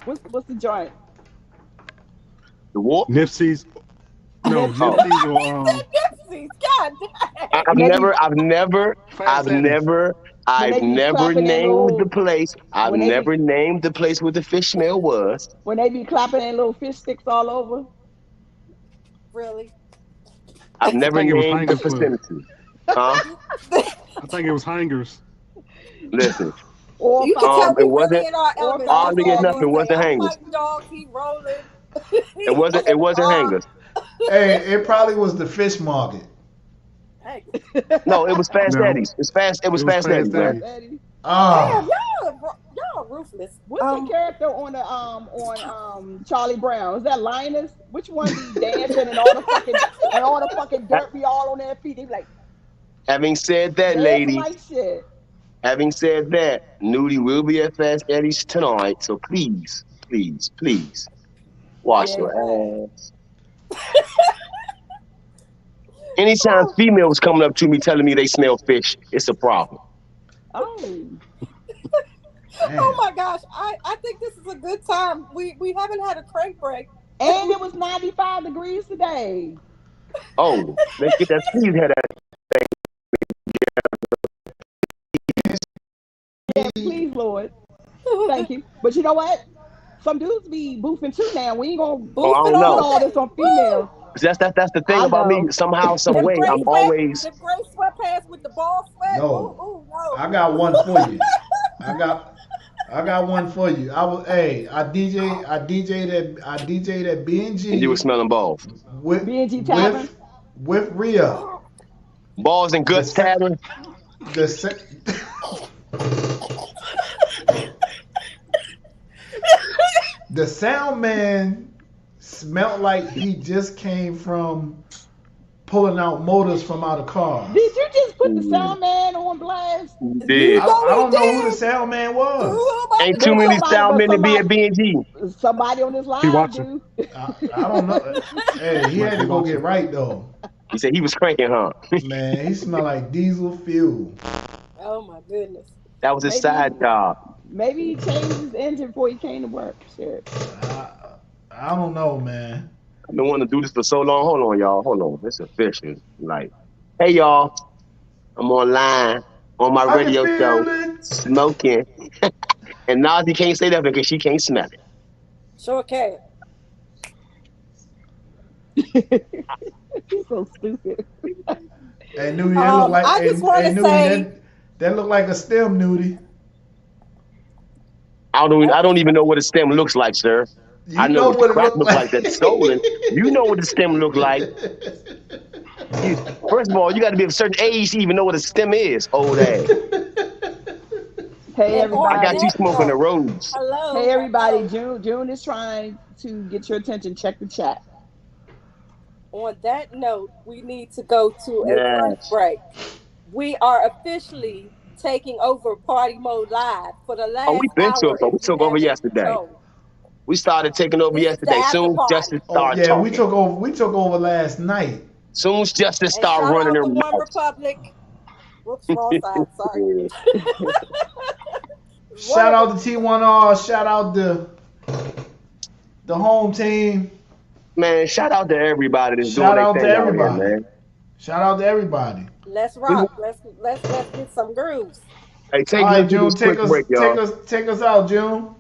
what's the joint? The what? Nipsey's. No, Nipsey's or Nipsey's. God damn. I've never named the place. I've never named the place where the fish smell was. When they be clapping their little fish sticks all over. Really? I've never named the vicinity. Huh? I think it was hangers. Listen. You can tell we really in our All element. to get nothing wasn't hangers. Dog keep rolling. It wasn't hangers. Hey, it probably was the fish market. No, it was Fast Eddie's. It was Fast Eddie's, man. Oh. Damn, y'all ruthless. What's the character on Charlie Brown? Is that Linus? Which one be dancing and all the fucking dirt be all on their feet? They be like. Having said that, lady. Like shit. Having said that, Nudie will be at Fast Eddie's tonight, so please, wash your ass. Anytime females coming up to me telling me they smell fish, it's a problem. Oh. Oh my gosh, I think this is a good time. We haven't had a crank break. And it was 95 degrees today. Oh, let's get that please had that thing. Yeah, please, Lord. Thank you. But you know what? Some dudes be boofing too now. We ain't gonna boof all this on females. That's the thing about me. Somehow, some way, I'm always. The gray sweatpants with the ball sweat. No. No. I got one for you. I got one for you. I DJ'd at B&G. And you were smelling balls. With B&G Tavern? With Rhea. Balls and guts tavern. The sound man smelled like he just came from pulling out motors from out of cars. Did you just put the sound man on blast? Did. I don't know who the sound man was. Ain't too many sound men to be at B&G. Somebody on this live, dude. I don't know. Hey, he had to go get right though. He said he was cranking, huh? Man, he smelled like diesel fuel. Oh my goodness. That was his side job. Maybe he changed his engine before he came to work. Shit. I don't know, man. I've been wanting to do this for so long. Hold on, y'all. Hold on. It's official. Like, hey, y'all. I'm online on my radio show, smoking. And Nazi can't say that because she can't smell it. Sure can. He's so stupid. Hey, Nudie, that look like. I just want to say that look like a stem, Nudie. I don't even know what a stem looks like, sir. I know what the crap looks like that's stolen. You know what the stem look like. First of all, you got to be of a certain age to even know what a stem is, old ass. Hey And on I got everybody. you that smoking the note, rose. hello, Hey everybody. hello. June is trying to get your attention. Check the chat. On that note, we need to go to a lunch Yes. break. We are officially taking over Party Mode Live for the Oh, we last been hour. we If you took over haven't yesterday. known, We started taking over this is the yesterday. after Soon party. Justice Oh started yeah, we talking. took over. We took over last night. Soon Justice And started shout running out their to One mouth. Republic. Whoops, wrong side. Sorry. Shout out to T1R. Shout out the home team. Man, shout out to everybody that's doing Shout their out to thing out here, everybody. man. Shout out to everybody. Let's rock. Let's get some grooves. Hey, All right, June, take us out, June.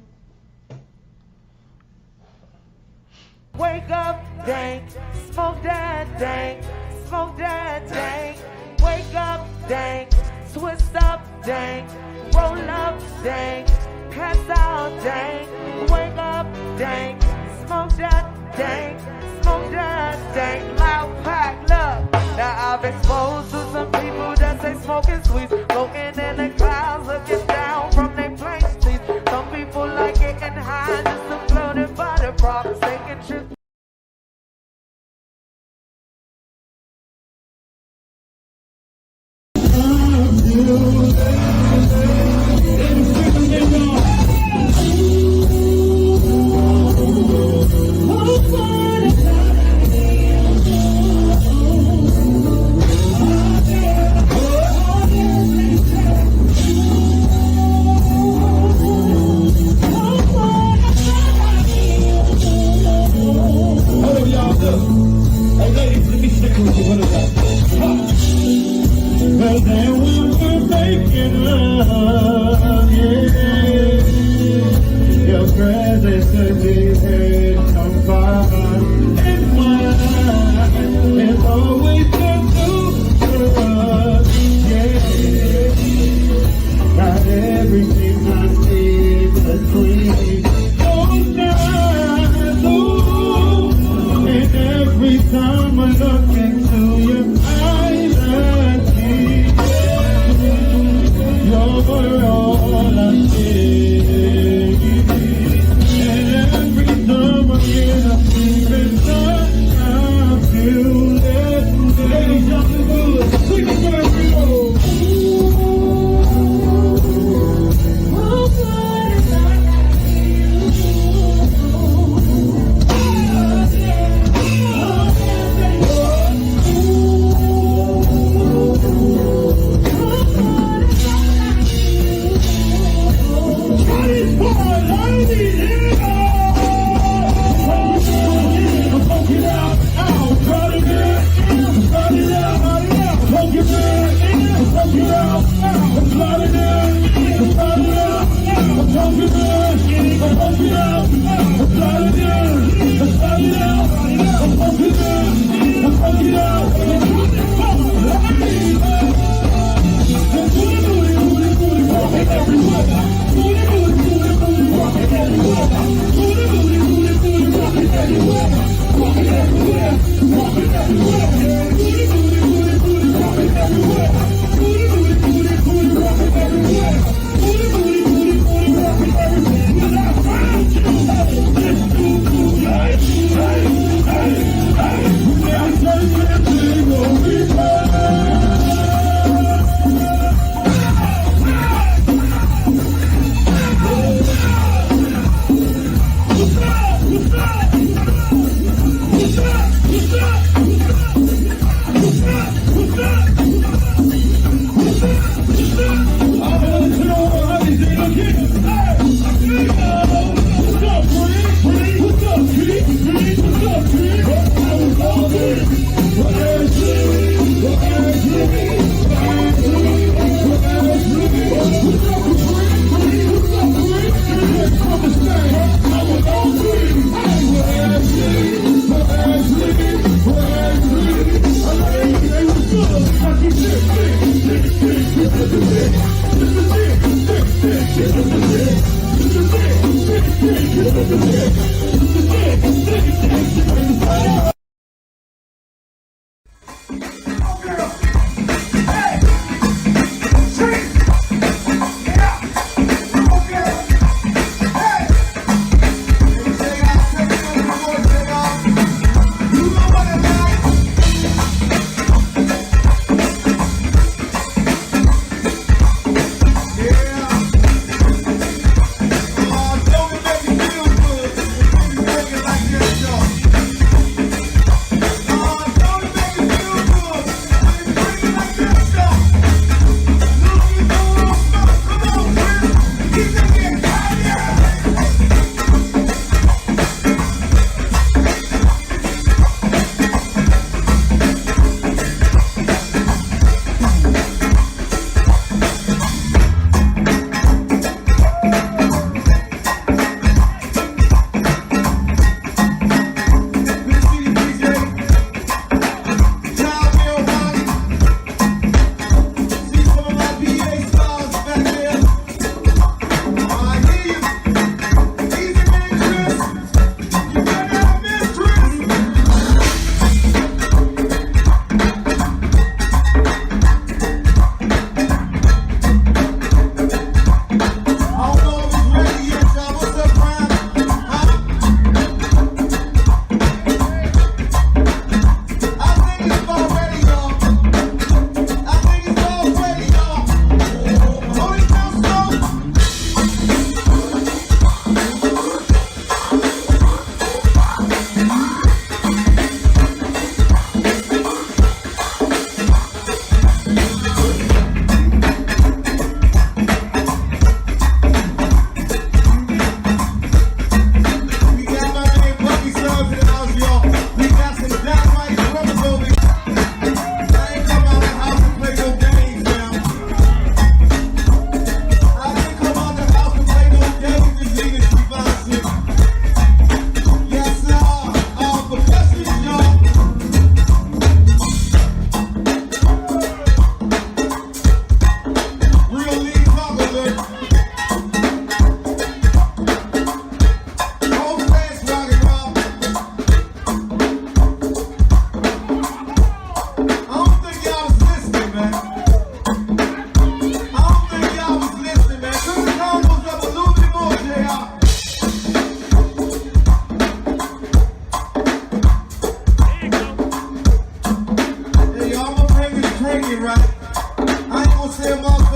Wake up, dank, smoke that dank, smoke that dank. Wake up, dank, twist up, dank, roll up, dank, pass out, dank. Wake up, dank, smoke that dank, smoke that dank. Loud pack, look. Now I've exposed to some people that say smoking sweet, floating in the clouds, looking down from their plane seats. Some people like getting high just to floating by the problems, taking trips.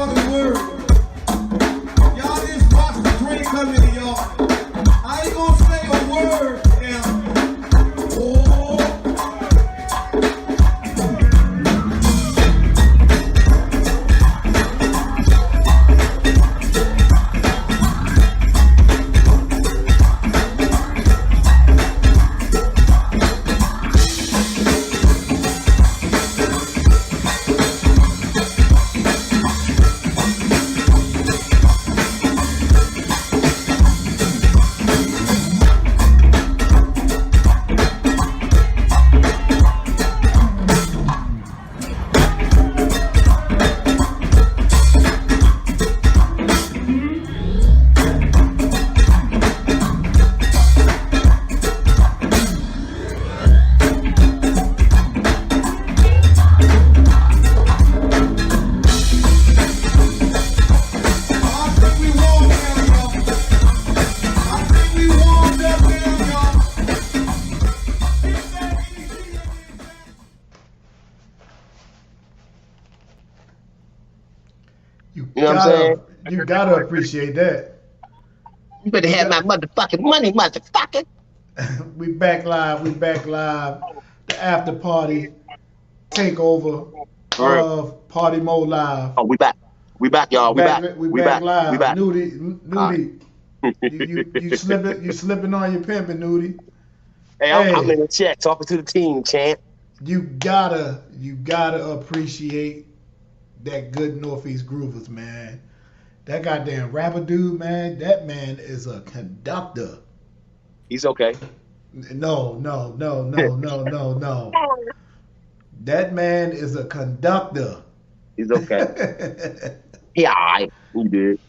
motherfucking word. Y'all just watch the train coming to y'all. I ain't gonna say a word now. Oh. You know what I'm saying? You gotta appreciate that. You better have my motherfucking money, motherfucker. We back live. The after party takeover of Partymode Live. Oh, we back, y'all. We back live. We back. Nudie. You slipping on your pimping, Nudie. Hey, I'm in the chat talking to the team, champ. You gotta appreciate that good Northeast Groovers, man. That goddamn rapper dude, man, that man is a conductor. He's okay. No. That man is a conductor. He's okay. He alright. He did.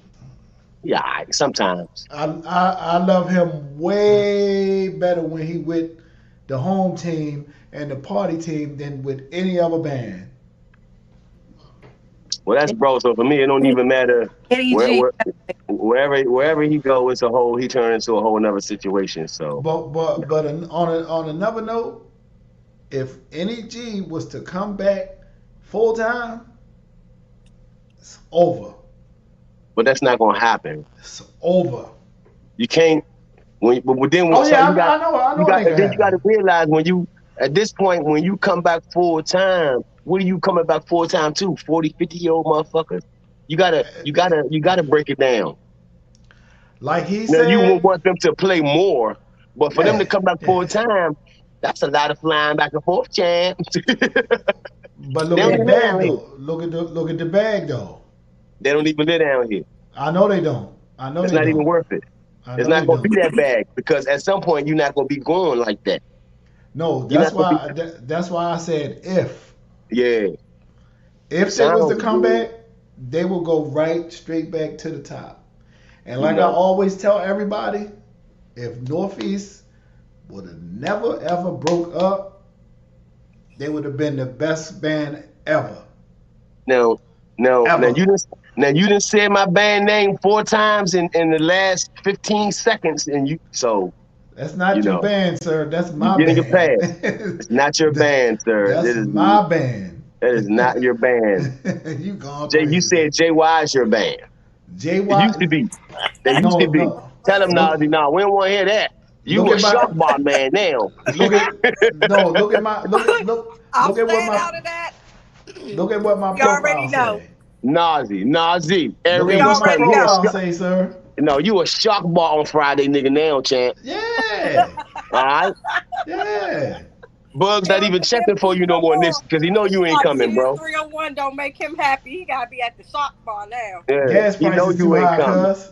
He alright. Sometimes. I love him way better when he with the home team and the party team than with any other band. Well, that's bro. So for me, it don't even matter wherever he go. It's he turns into a whole another situation. So, but on another note, if NEG was to come back full time, it's over. But that's not gonna happen. It's over. You can't. I know. You got to realize at this point when you come back full time. What are you coming back full time to? 40, 50-year-old motherfuckers? You gotta break it down. Like he said, you would want them to play more, but for them to come back full time, that's a lot of flying back and forth, champ. But look at the bag though. Look at the bag though. They don't even live down here. I know they don't. It's not even worth it. It's not gonna be that bag because at some point you're not gonna be going like that. No, that's why I said if. Yeah. If they was to come back, they will go straight back to the top. And like I always tell everybody, if Northeast would have never ever broke up, they would have been the best band ever. Now you didn't say my band name 4 times in the last 15 seconds, and that's not your band, sir. That's my band. It's not your band, sir. That's my band. That is not your band. You gone Jay, you said JY is your band. JY used to be. They used to be. No. Tell them Nazi, no, we don't want to hear that. You a shock bar man now. Look at what my profile say. Nazi. Look at what my profile say, sir. No, you a shock bar on Friday, nigga, now, champ. Yeah. All right? Yeah. Bug's not even checking for you no more, this because he know you ain't coming, bro. 301 don't make him happy. He gotta be at the shock bar now. Yeah. Gas prices too high, cuz.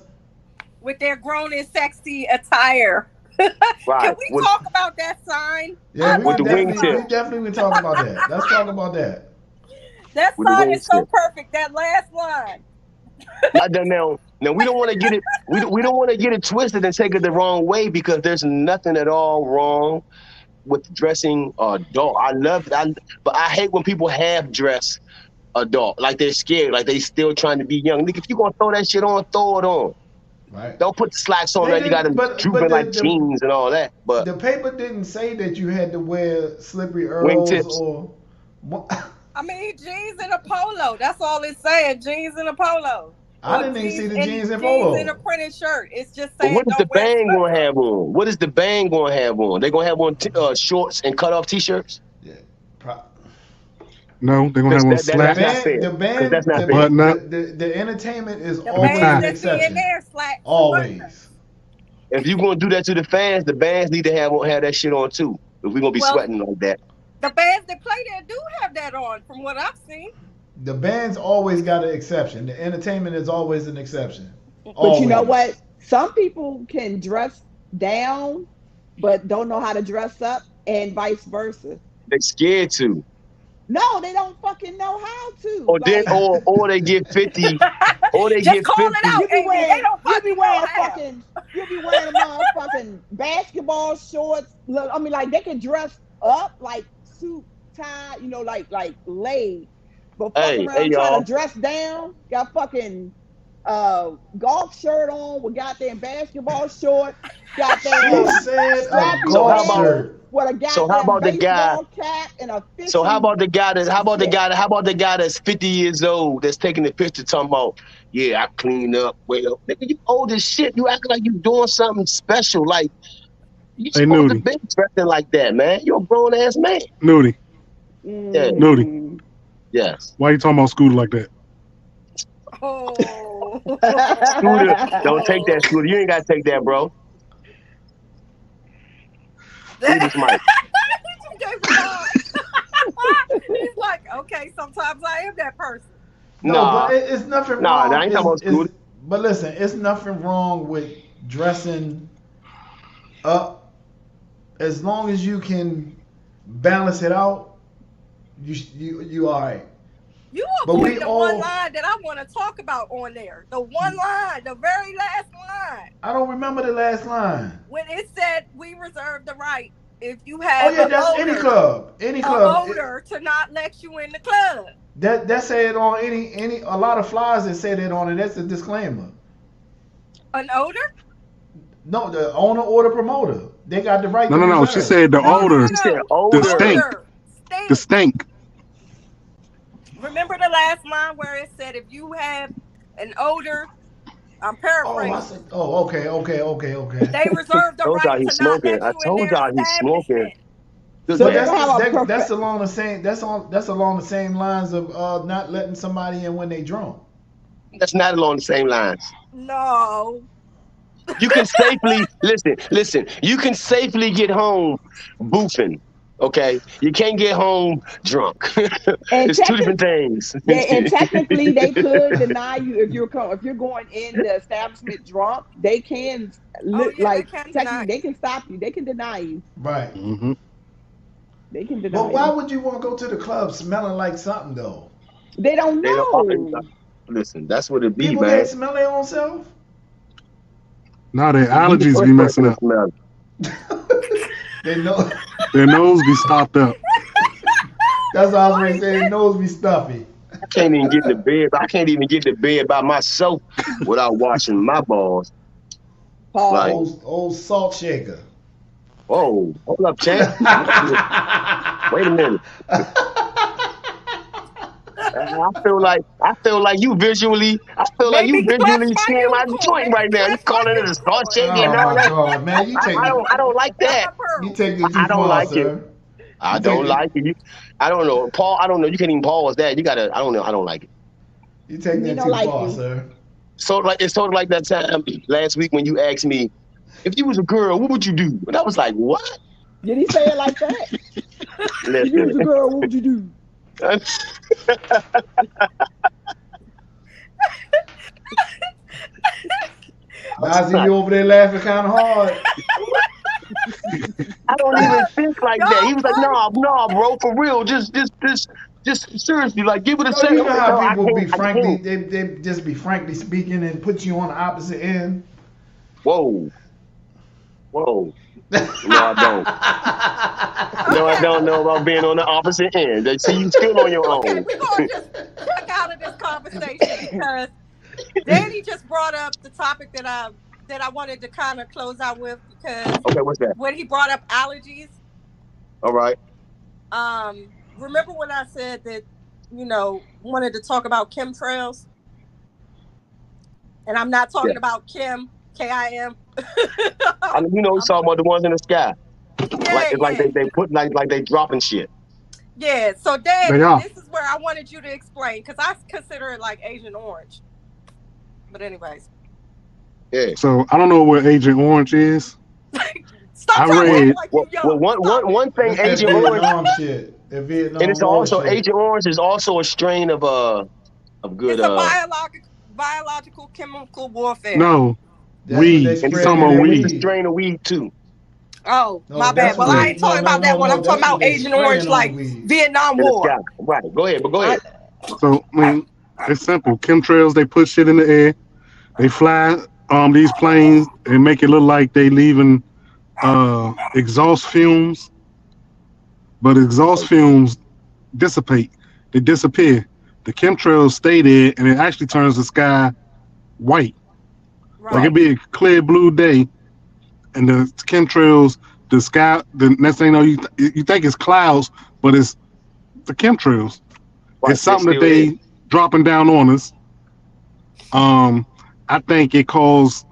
With their grown and sexy attire. Right. Can we talk about that sign? Yeah, with the wingtip. We definitely talk about that. Let's talk about that. That sign is so perfect. That last line. Now we don't want to get it. We don't want to get it twisted and take it the wrong way because there's nothing at all wrong with dressing adult. But I hate when people half dress adult, like they're scared, like they still trying to be young. Nigga, if you gonna throw that shit on, throw it on. Right. Don't put the slacks on that you got them drooping like jeans and all that. But the paper didn't say that you had to wear slippery Earls or I mean, jeans and a polo. That's all it's saying. Jeans and a polo. I didn't even see the jeans and polo. Jeans and a printed shirt. It's just saying. What is the band gonna have on? What is the band gonna have on? They gonna have on shorts and cut off t-shirts? Yeah. No, they're gonna have on slacks. The entertainment is always an exception. Always. If you're gonna do that to the fans, the bands need to have that shit on too. If we're gonna be sweating like that. The bands that play there do have that on, from what I've seen. The bands always got an exception. The entertainment is always an exception. But you know what? Some people can dress down, but don't know how to dress up, and vice versa. They scared to. No, they don't fucking know how to. Or then, or they get 50. Or they get 50. You be wearing a motherfucking basketball shorts. I mean, like they can dress up like suit, tie, like laid. But fucking around trying to dress down, got fucking golf shirt on with goddamn basketball shorts, goddamn strappy shirt with a goddamn baseball cap and a fishing. So how about the guy that's 50 years old that's taking the picture talking about, yeah, I cleaned up. Well, nigga, you old as shit. You act like you doing something special. Like you supposed to be dressing like that, man. You're a grown ass man. Nudie. Yeah. Nudie. Yes. Why you talking about Scooter like that? Oh. Scooter, don't take that, Scooter. You ain't gotta take that, bro. Leave this mic. He's like, okay, sometimes I am that person. But it's nothing wrong. I ain't talking about Scooter. But listen, it's nothing wrong with dressing up as long as you can balance it out. You all right. You avoid the one line that I want to talk about on there. The one line, the very last line. I don't remember the last line. When it said we reserve the right if you have that's any club to not let you in the club. That said on any a lot of flyers that say that on it. That's a disclaimer. An odor? No, the owner or the promoter. They got the right. No. She said the odor. She said odor. The stink. Remember the last line where it said if you have an odor, I'm paraphrasing. Okay. They reserve the right to not let you I told y'all he's smoking. So that's along the same. That's along the same lines of not letting somebody in when they drunk. That's not along the same lines. No. You can safely listen. You can safely get home boofing. Okay, you can't get home drunk. It's two different things. And technically, they could deny you if you're going in the establishment drunk. They can technically they can stop you. They can deny you. Right. Mm-hmm. They can deny. But why would you want to go to the club smelling like something though? They don't know. Listen, that's what it be, people man. People that smell their own self. No, their allergies be messing up. They know. Their nose be stopped up. That's all I was going to say. Their nose be stuffy. I can't even get to bed. I can't even get to bed by myself without washing my balls. Like, old salt shaker. Whoa, hold up, champ. Wait a minute. I feel like you visually. Seeing my joint right now. You calling it a salt shaker? Oh my God, man! I don't like that. You take it too far, sir. I don't like it. I don't know, Paul. I don't know. You can't even pause that. You gotta. I don't know. I don't like it. You take that too far, sir. So it's sort of like that time last week when you asked me, if you was a girl, what would you do? And I was like, what? Did he say it like that? If you was a girl, what would you do? Nazi, you over there laughing kind of hard. I don't even think like that. He was like, nah, bro, for real. Just seriously, like, give it a second. You know how people be frankly, they just be frankly speaking and put you on the opposite end. Whoa. No, I don't. No, I don't know about being on the opposite end. They see you still on your own. Okay, we're going to just check out of this conversation because Danny just brought up the topic that I wanted to kind of close out with because what's that? When he brought up allergies. All right. Remember when I said that wanted to talk about chemtrails. And I'm not talking about Kim, K-I-M. I mean, he's talking about the ones in the sky. Yeah, like they put like they dropping shit. Yeah, so Dad, this is where I wanted you to explain, because I consider it like Agent Orange. But anyways. Yeah. So I don't know what Agent Orange is. Stop I read. Like you young. One thing, Agent Orange. Shit. Vietnam and it's also shit. Agent Orange is also a strain of good. It's a biological chemical warfare. No, weed. It's talking about weed. It's a strain of weed too. Oh, no, my bad. Well, I ain't talking about that one. I'm talking about Agent Orange, like Vietnam War. Right. Go ahead. So, I mean, it's simple. Chemtrails, they put shit in the air. They fly these planes and make it look like they leaving exhaust fumes. But exhaust fumes dissipate. They disappear. The chemtrails stay there, and it actually turns the sky white. Right. Like it'd be a clear blue day, and the chemtrails, the sky, the next thing you know, you think it's clouds, but it's the chemtrails. Right. It's something that they dropping down on us. I think it caused,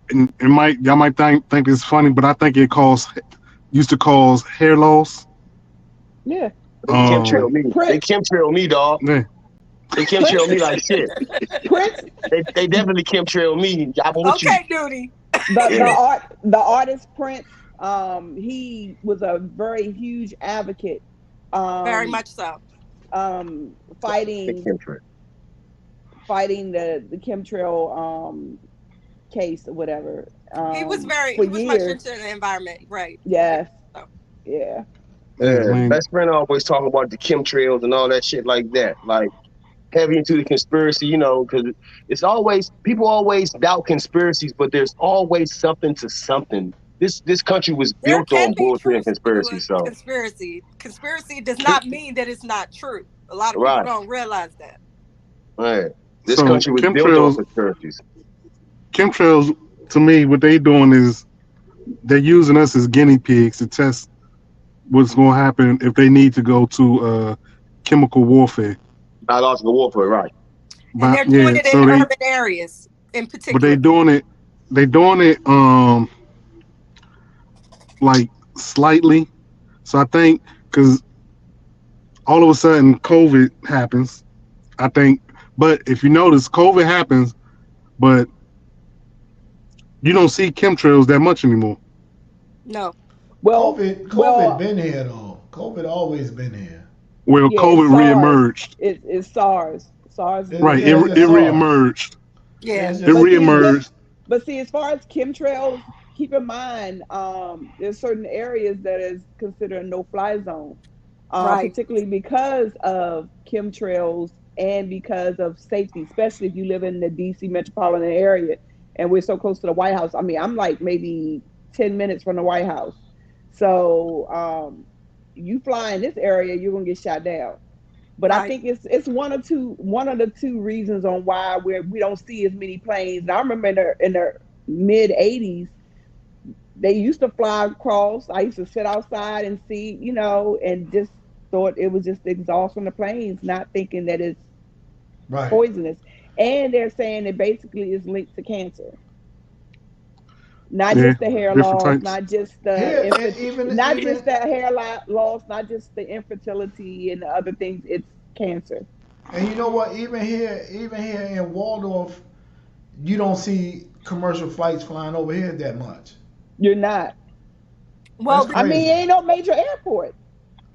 and y'all might think it's funny, but I think it used to cause hair loss. Yeah. They chemtrail me. They chemtrail me, dog. Yeah. They chemtrail me like shit. They definitely chemtrail me. Okay, Duty. The artist Prince, he was a very huge advocate. Very much so. Fighting the chemtrail case or whatever. He was much into the environment, right? Yes. So. Yeah. Best friend always talk about the chemtrails and all that shit like that. Like heavy into the conspiracy, because it's always people always doubt conspiracies, but there's always something to something. This country was built on bullshit and conspiracy. So conspiracy does not mean that it's not true. A lot of people don't realize that. Right. This country was built on conspiracies. Chemtrails, to me, what they doing is they're using us as guinea pigs to test what's going to happen if they need to go to chemical warfare. Biological warfare, right. And they're doing it in urban areas in particular. But they're doing it like slightly. So I think because all of a sudden COVID happens, I think, but if you notice, COVID happens, but you don't see chemtrails that much anymore. No. Well, COVID been here though. COVID always been here. Well, COVID reemerged. It's SARS. Right, it reemerged. Yeah. It reemerged. But see, as far as chemtrails, keep in mind, there's certain areas that is considered a no-fly zone, particularly because of chemtrails and because of safety, especially if you live in the DC metropolitan area and we're so close to the White House. I mean, I'm like maybe 10 minutes from the White House. So you fly in this area, you're gonna get shot down. But I think it's one of the two reasons on why we don't see as many planes. And I remember in the mid 80s, they used to fly across. I used to sit outside and see, and just thought it was just exhaust from the planes, not thinking that it's poisonous. And they're saying it basically is linked to cancer. Not just the hair loss, types. Not just the hair loss, not just the infertility and the other things. It's cancer. And you know what? Even here in Waldorf, you don't see commercial flights flying over here that much. You're not. Well, I mean, ain't no major airport.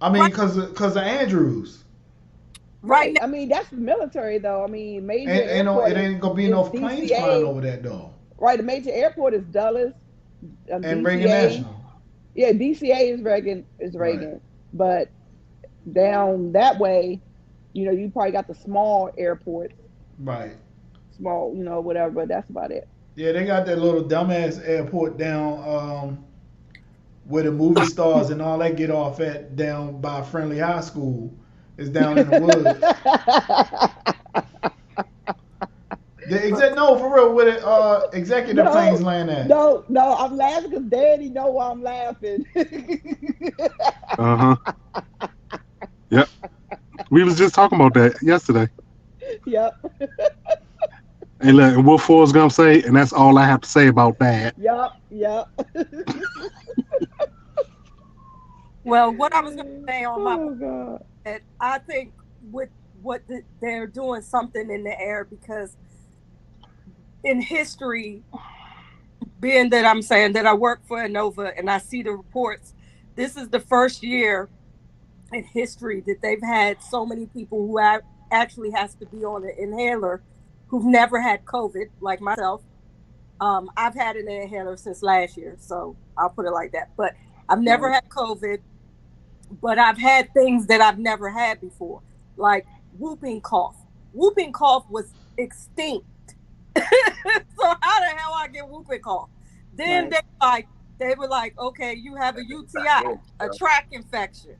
I mean, because of Andrews. Right. I mean, that's the military, though. I mean, major airport. It ain't gonna be no planes flying over that though. Right, the major airport is Dulles, and Reagan National. Yeah, DCA is Reagan, right. But down that way, you probably got the small airports. Right. Small, whatever, but that's about it. Yeah, they got that little dumbass airport down where the movie stars and all that get off at down by Friendly High School. It's down in the woods. No, for real, where the executive planes land at. No, I'm laughing because Daddy know why I'm laughing. Yep. We was just talking about that yesterday. Yep. And look, what Forrest Gump say, and that's all I have to say about that. Yep. Well, what I was going to say on my God. that I think with what they're doing something in the air, because in history, being that I'm saying that I work for Innova and I see the reports, this is the first year in history that they've had so many people who actually has to be on an inhaler who've never had COVID, like myself. I've had an inhaler since last year, so I'll put it like that. But I've never had COVID, but I've had things that I've never had before, like whooping cough. Whooping cough was extinct. So how the hell I get whooping cough? Then they were like, okay, you have a UTI, a tract infection.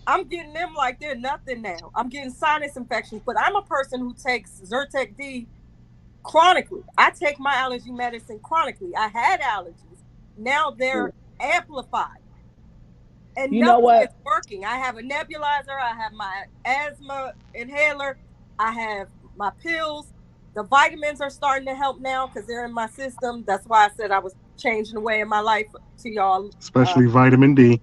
I'm getting them like they're nothing now. I'm getting sinus infections, but I'm a person who takes Zyrtec D chronically. I take my allergy medicine chronically. I had allergies. Now they're amplified. And nothing is working. I have a nebulizer. I have my asthma inhaler. I have my pills. The vitamins are starting to help now because they're in my system. That's why I said I was changing the way in my life to y'all. Especially vitamin D.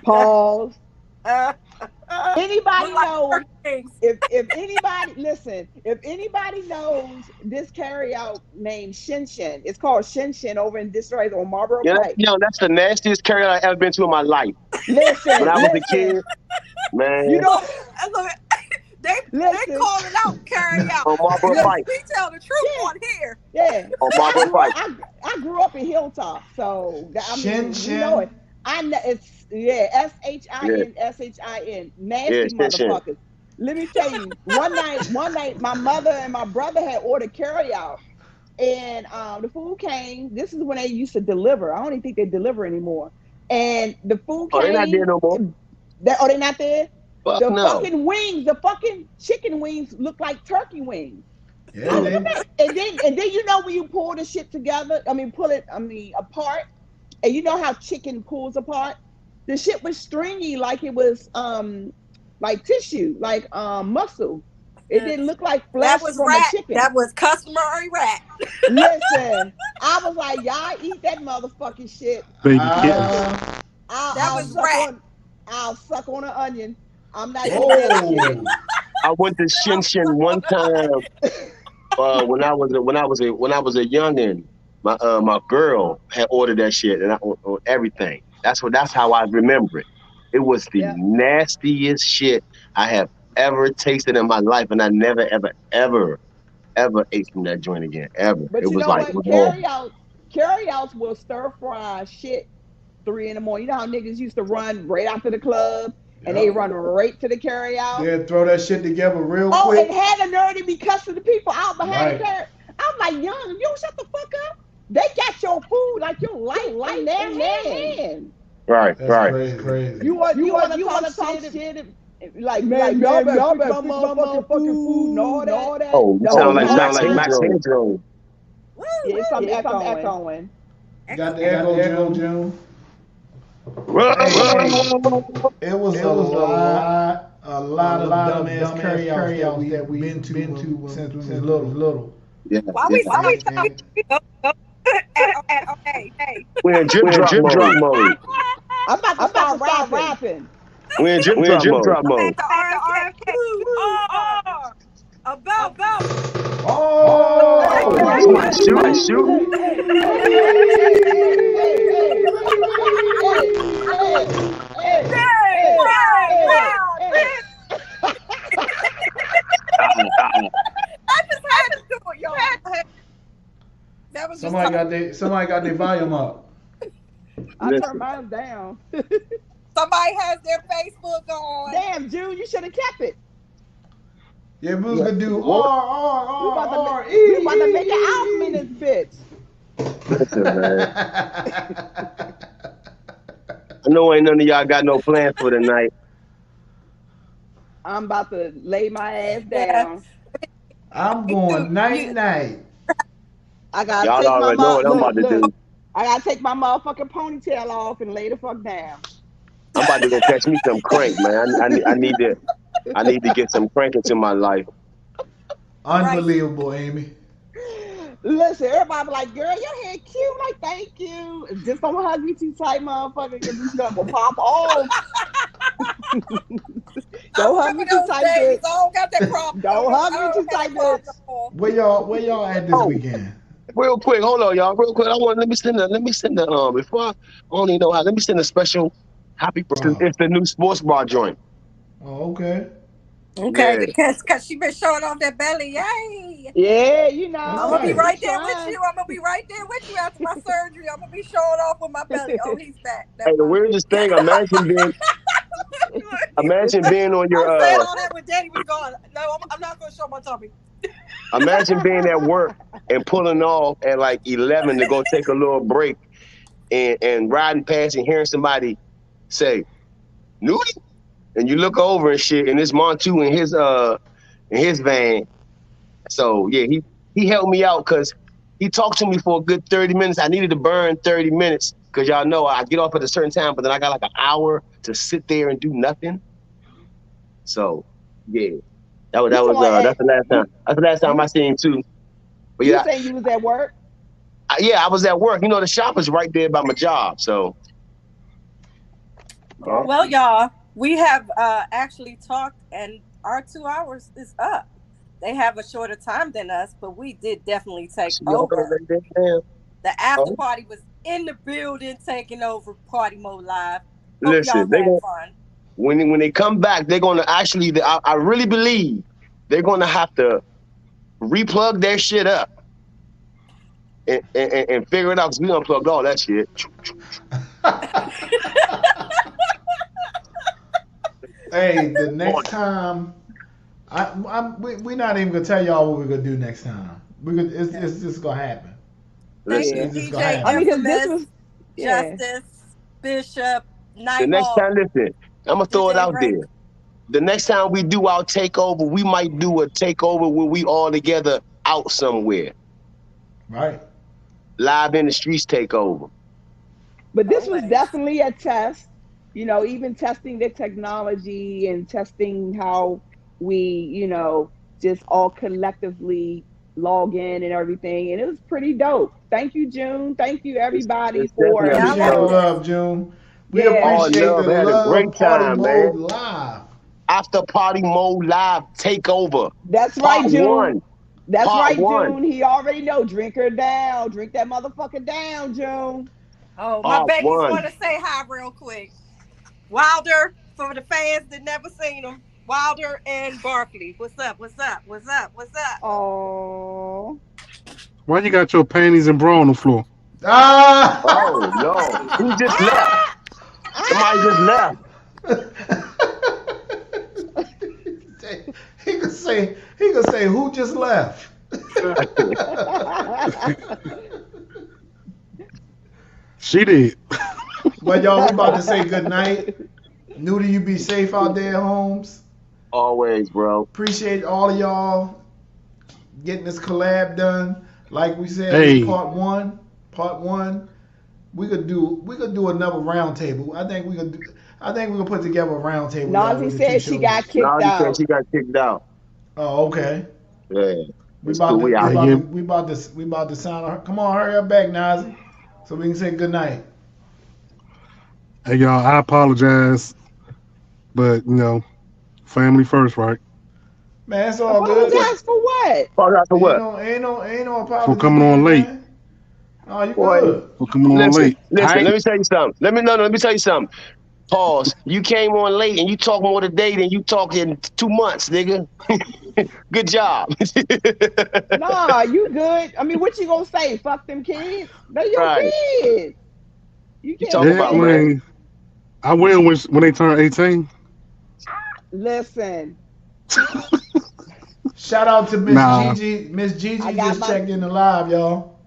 Pause. Anybody knows if anybody listen, if anybody knows this carry out named Shin Shin, it's called Shin Shin over in Detroit on Marlboro Pike. That's the nastiest carry out I've ever been to in my life. Listen, when I was a kid, man. You know, they calling out carry out. On Marlboro Pike. We tell the truth on here. Yeah. On Marlboro Pike. I grew up in Hilltop, so I mean, Shin. You know it. I know it's SHIN. Nasty motherfuckers. Let me tell you, one night, my mother and my brother had ordered carry out, and the food came. This is when they used to deliver. I don't even think they deliver anymore. And the food came. They're not there no more. They're not there. Fuck the no. fucking wings, the fucking chicken wings look like turkey wings. Yeah, and then you know when you pull the shit together, pull it apart, and you know how chicken pulls apart? The shit was stringy like it was like tissue, like muscle. It didn't look like flesh from a chicken. That was customary rat. Listen, I was like, y'all eat that motherfucking shit. Baby I'll suck on an onion. I'm not eating that shit. I went to Shin Shin one time when I was a youngin'. My girl had ordered that shit and on everything. That's how I remember it. It was the nastiest shit I have ever tasted in my life, and I never, ever ate from that joint again. Ever. But it was like carry-outs will stir fry shit 3 a.m. You know how niggas used to run right after the club and they run right to the carry-out? They'd throw that shit together real quick. Oh, and had a nerdy be cussing the people out behind the carry. I'm like, young, you shut the fuck up. They got your food like your life in their hand. Right. Crazy. You want to talk shit like y'all better fix my motherfucking food and all that. Oh, you sound like Max Andrew. Yeah, I'm echoing. Got the echo, June. It was a lot of dumbass carryouts that we've been to since we was little. Yeah. Why we talking? Hey. We're in drip drop mode. I'm about to start rapping. We're in drip drop mode. About. Oh, shoot. I just had to do it, y'all. That was somebody got their volume up. I turned mine down. Somebody has their Facebook on. Damn, June, you should have kept it. Yeah, we was gonna do R. We about to make an album in this bitch. Listen, man. I know ain't none of y'all got no plans for tonight. I'm about to lay my ass down. I'm going night. I gotta y'all take already my know what I'm about to do. I gotta take my motherfucking ponytail off and lay the fuck down. I'm about to go catch me some crank, man. I need to get some crank into my life. Unbelievable, Amy. Listen, everybody be like, girl, your hair cute. Like, thank you. Just don't hug me too tight, motherfucker, because this stuff will pop off. Don't hug me too tight, bitch. I don't got that problem. Don't hug me too tight, bitch. Where y'all at this weekend? Real quick, hold on, y'all. Real quick, let me send the before I don't even know how. Let me send a special happy birthday. It's the new sports bar joint. Oh, okay. Okay, because she been showing off that belly, yay! Yeah, you know. I'm gonna be right there with you. I'm gonna be right there with you after my surgery. I'm gonna be showing off with my belly. Oh, he's back. Hey, the weirdest thing, imagine being on your. I said all that when Daddy was gone. No, I'm not gonna show my tummy. Imagine being at work and pulling off at like 11 to go take a little break, and riding past and hearing somebody say, "Nudie," and you look over and shit, and it's Montu in his van. So yeah, he helped me out because he talked to me for a good 30 minutes. I needed to burn 30 minutes because y'all know I get off at a certain time, but then I got like an hour to sit there and do nothing. So yeah, that's the last time. That's the last time I seen him too. But you saying you was at work? Yeah, I was at work. You know, the shop is right there by my job. So. Well, y'all, we have actually talked, and our 2 hours is up. They have a shorter time than us, but we did definitely take over. The after party was in the building, taking over Partymode Live. Hope Listen, y'all had fun. When they come back, they're gonna actually. I really believe they're gonna have to replug their shit up and figure it out because we unplugged all that shit. Hey, the next time, we're not even gonna tell y'all what we're gonna do next time. It's just gonna happen. Listen, it's gonna happen. I mean, because this was Justice Bishop. The next time, listen, I'm gonna throw it out there. The next time we do our takeover, we might do a takeover where we all together out somewhere. Right. Live in the streets takeover. But this was definitely a test. You know, even testing the technology and testing how we, you know, just all collectively log in and everything. And it was pretty dope. Thank you, June. Thank you, everybody, for appreciate the love, June. We appreciate the love. Had a great time, man. Live. After Partymode Live takeover. That's right, June. That's right, June. June. He already know. Drink her down. Drink that motherfucker down, June. Oh, my Becky's want to say hi real quick. Wilder, for the fans that never seen him, Wilder and Barkley. What's up? What's up? What's up? What's up? Oh. Why you got your panties and bra on the floor? Ah! Oh, no. Who just left? Somebody just left. He could say, who just left? She did. But y'all, we about to say good night. Nudie, you be safe out there at homes. Always, bro. Appreciate all of y'all getting this collab done. Like we said, part one. We could do another round table. I think we could put together a round table. Nazi said she got kicked out. Nazi said she got kicked out. Oh, okay. Yeah. We about to sign her. Come on, hurry up back, Nazi, so we can say good night. Hey y'all, I apologize, but you know, family first, right? Man, it's all good. Apologize for what? Apologize for what? Ain't no apology. For coming on late. Oh, you good? For coming on late. Listen, let me tell you something. Let me tell you something. Pause. You came on late and you talk more today than you talk in 2 months, nigga. Good job. Nah, you good. I mean, what you gonna say? Fuck them kids? They're your kids. You can't talk about man. I will when they turn 18. Listen. Shout out to Miss Gigi. Miss Gigi just checked in the live, y'all.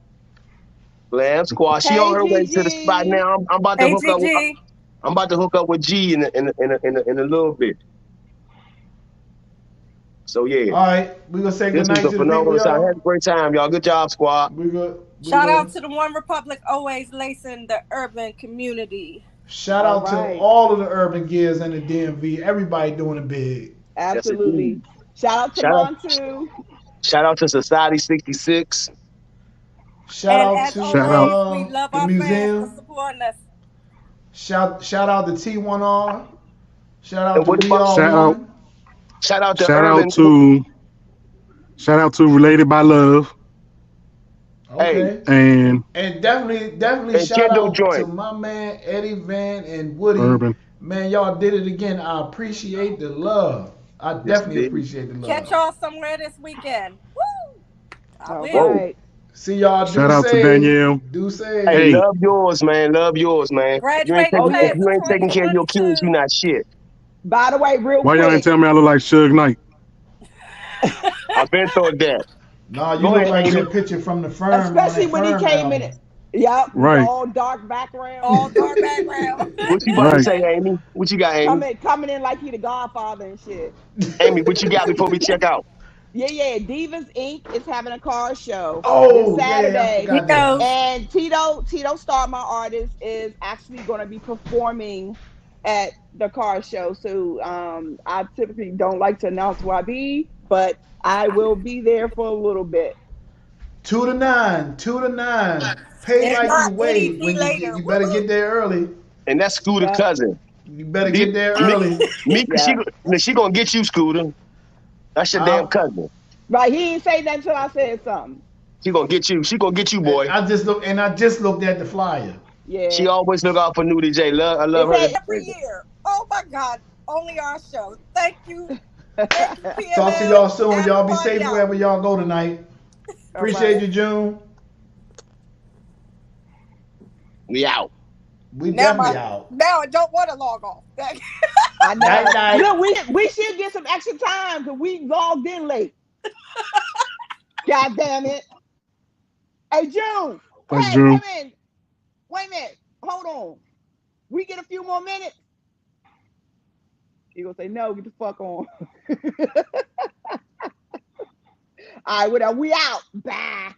Lamb Squad. She on her way to the spot now. I'm about to hook up. I'm about to hook up with G in a little bit. So yeah. All right, we gonna say good night to the people, y'all. Had a great time, y'all. Good job, squad. Shout out to the One Republic always lacing the urban community. Shout All out to right. all of the urban gears in the DMV. Everybody doing it big. Yes, indeed. Absolutely. Shout out to Shout out, Montu. shout out to Society 66. Shout And out as to Shout out. always, we love the our fans for museum. supporting us. Shout out to T1R. Shout out And to what We about Are Shout out. One. shout out to Shout out Urban? to. Shout out to Related by Love Hey, Okay. and And definitely and shout Kendall out to Joint. my man Eddie Van and Woody. Urban. Man, y'all did it again. I appreciate the love. I Yes, definitely indeed. appreciate the Catch love. y'all somewhere this weekend. Woo! I All will. Whoa. right. See y'all. Shout Do out to say. Danielle. Do say. Hey, Hey, love yours, man. Love yours, man. Graduating Oh If yeah. class you of ain't taking care of your kids, you 2022. not shit. By the way, real why y'all ain't quick. tell me I look like Suge Knight? I've been through that. Nah, you Go look ahead, like Amy. that picture from the firm on Especially that when he firm came in album. it. Yep, Right. all dark background. All dark background. What you about to Right. say, Amy? What you got, Amy? coming in like he the Godfather and shit. Amy, what you got before we check out? Yeah. Divas Inc. is having a car show this Oh yeah, I Saturday. forgot Yo. that. And Tito Star, my artist, is actually going to be performing at the car show. So I typically don't like to announce who I be, but I will be there for a little bit. 2 to 9. 2 to 9. Pay If like you not, weigh. anything When later. you better get there early. And that's Scooter Yep. cousin. You better Me, get there me, early. she, Yeah. she gonna get you, Scooter. That's your damn Huh? cousin. Right. He ain't say that until I said something. She gonna get you. She gonna get you, boy. I just looked at the flyer. She Yeah. always look out for Nudie J. I love It her. said Every year. Oh my God. Only our show. Thank you. Thank you, PML. Talk to y'all soon. After Y'all be party safe out. wherever y'all go tonight. All Appreciate right. you, June. We out. We Now definitely out. now I don't want to log off. I know. Night night. Look, we should get some extra time because we logged in late. God damn it. Hey, June. Thanks, Hey, Drew. wait a minute. Hold on. We get a few more minutes. You gonna say no? Get the fuck on. All right, we out. Bye.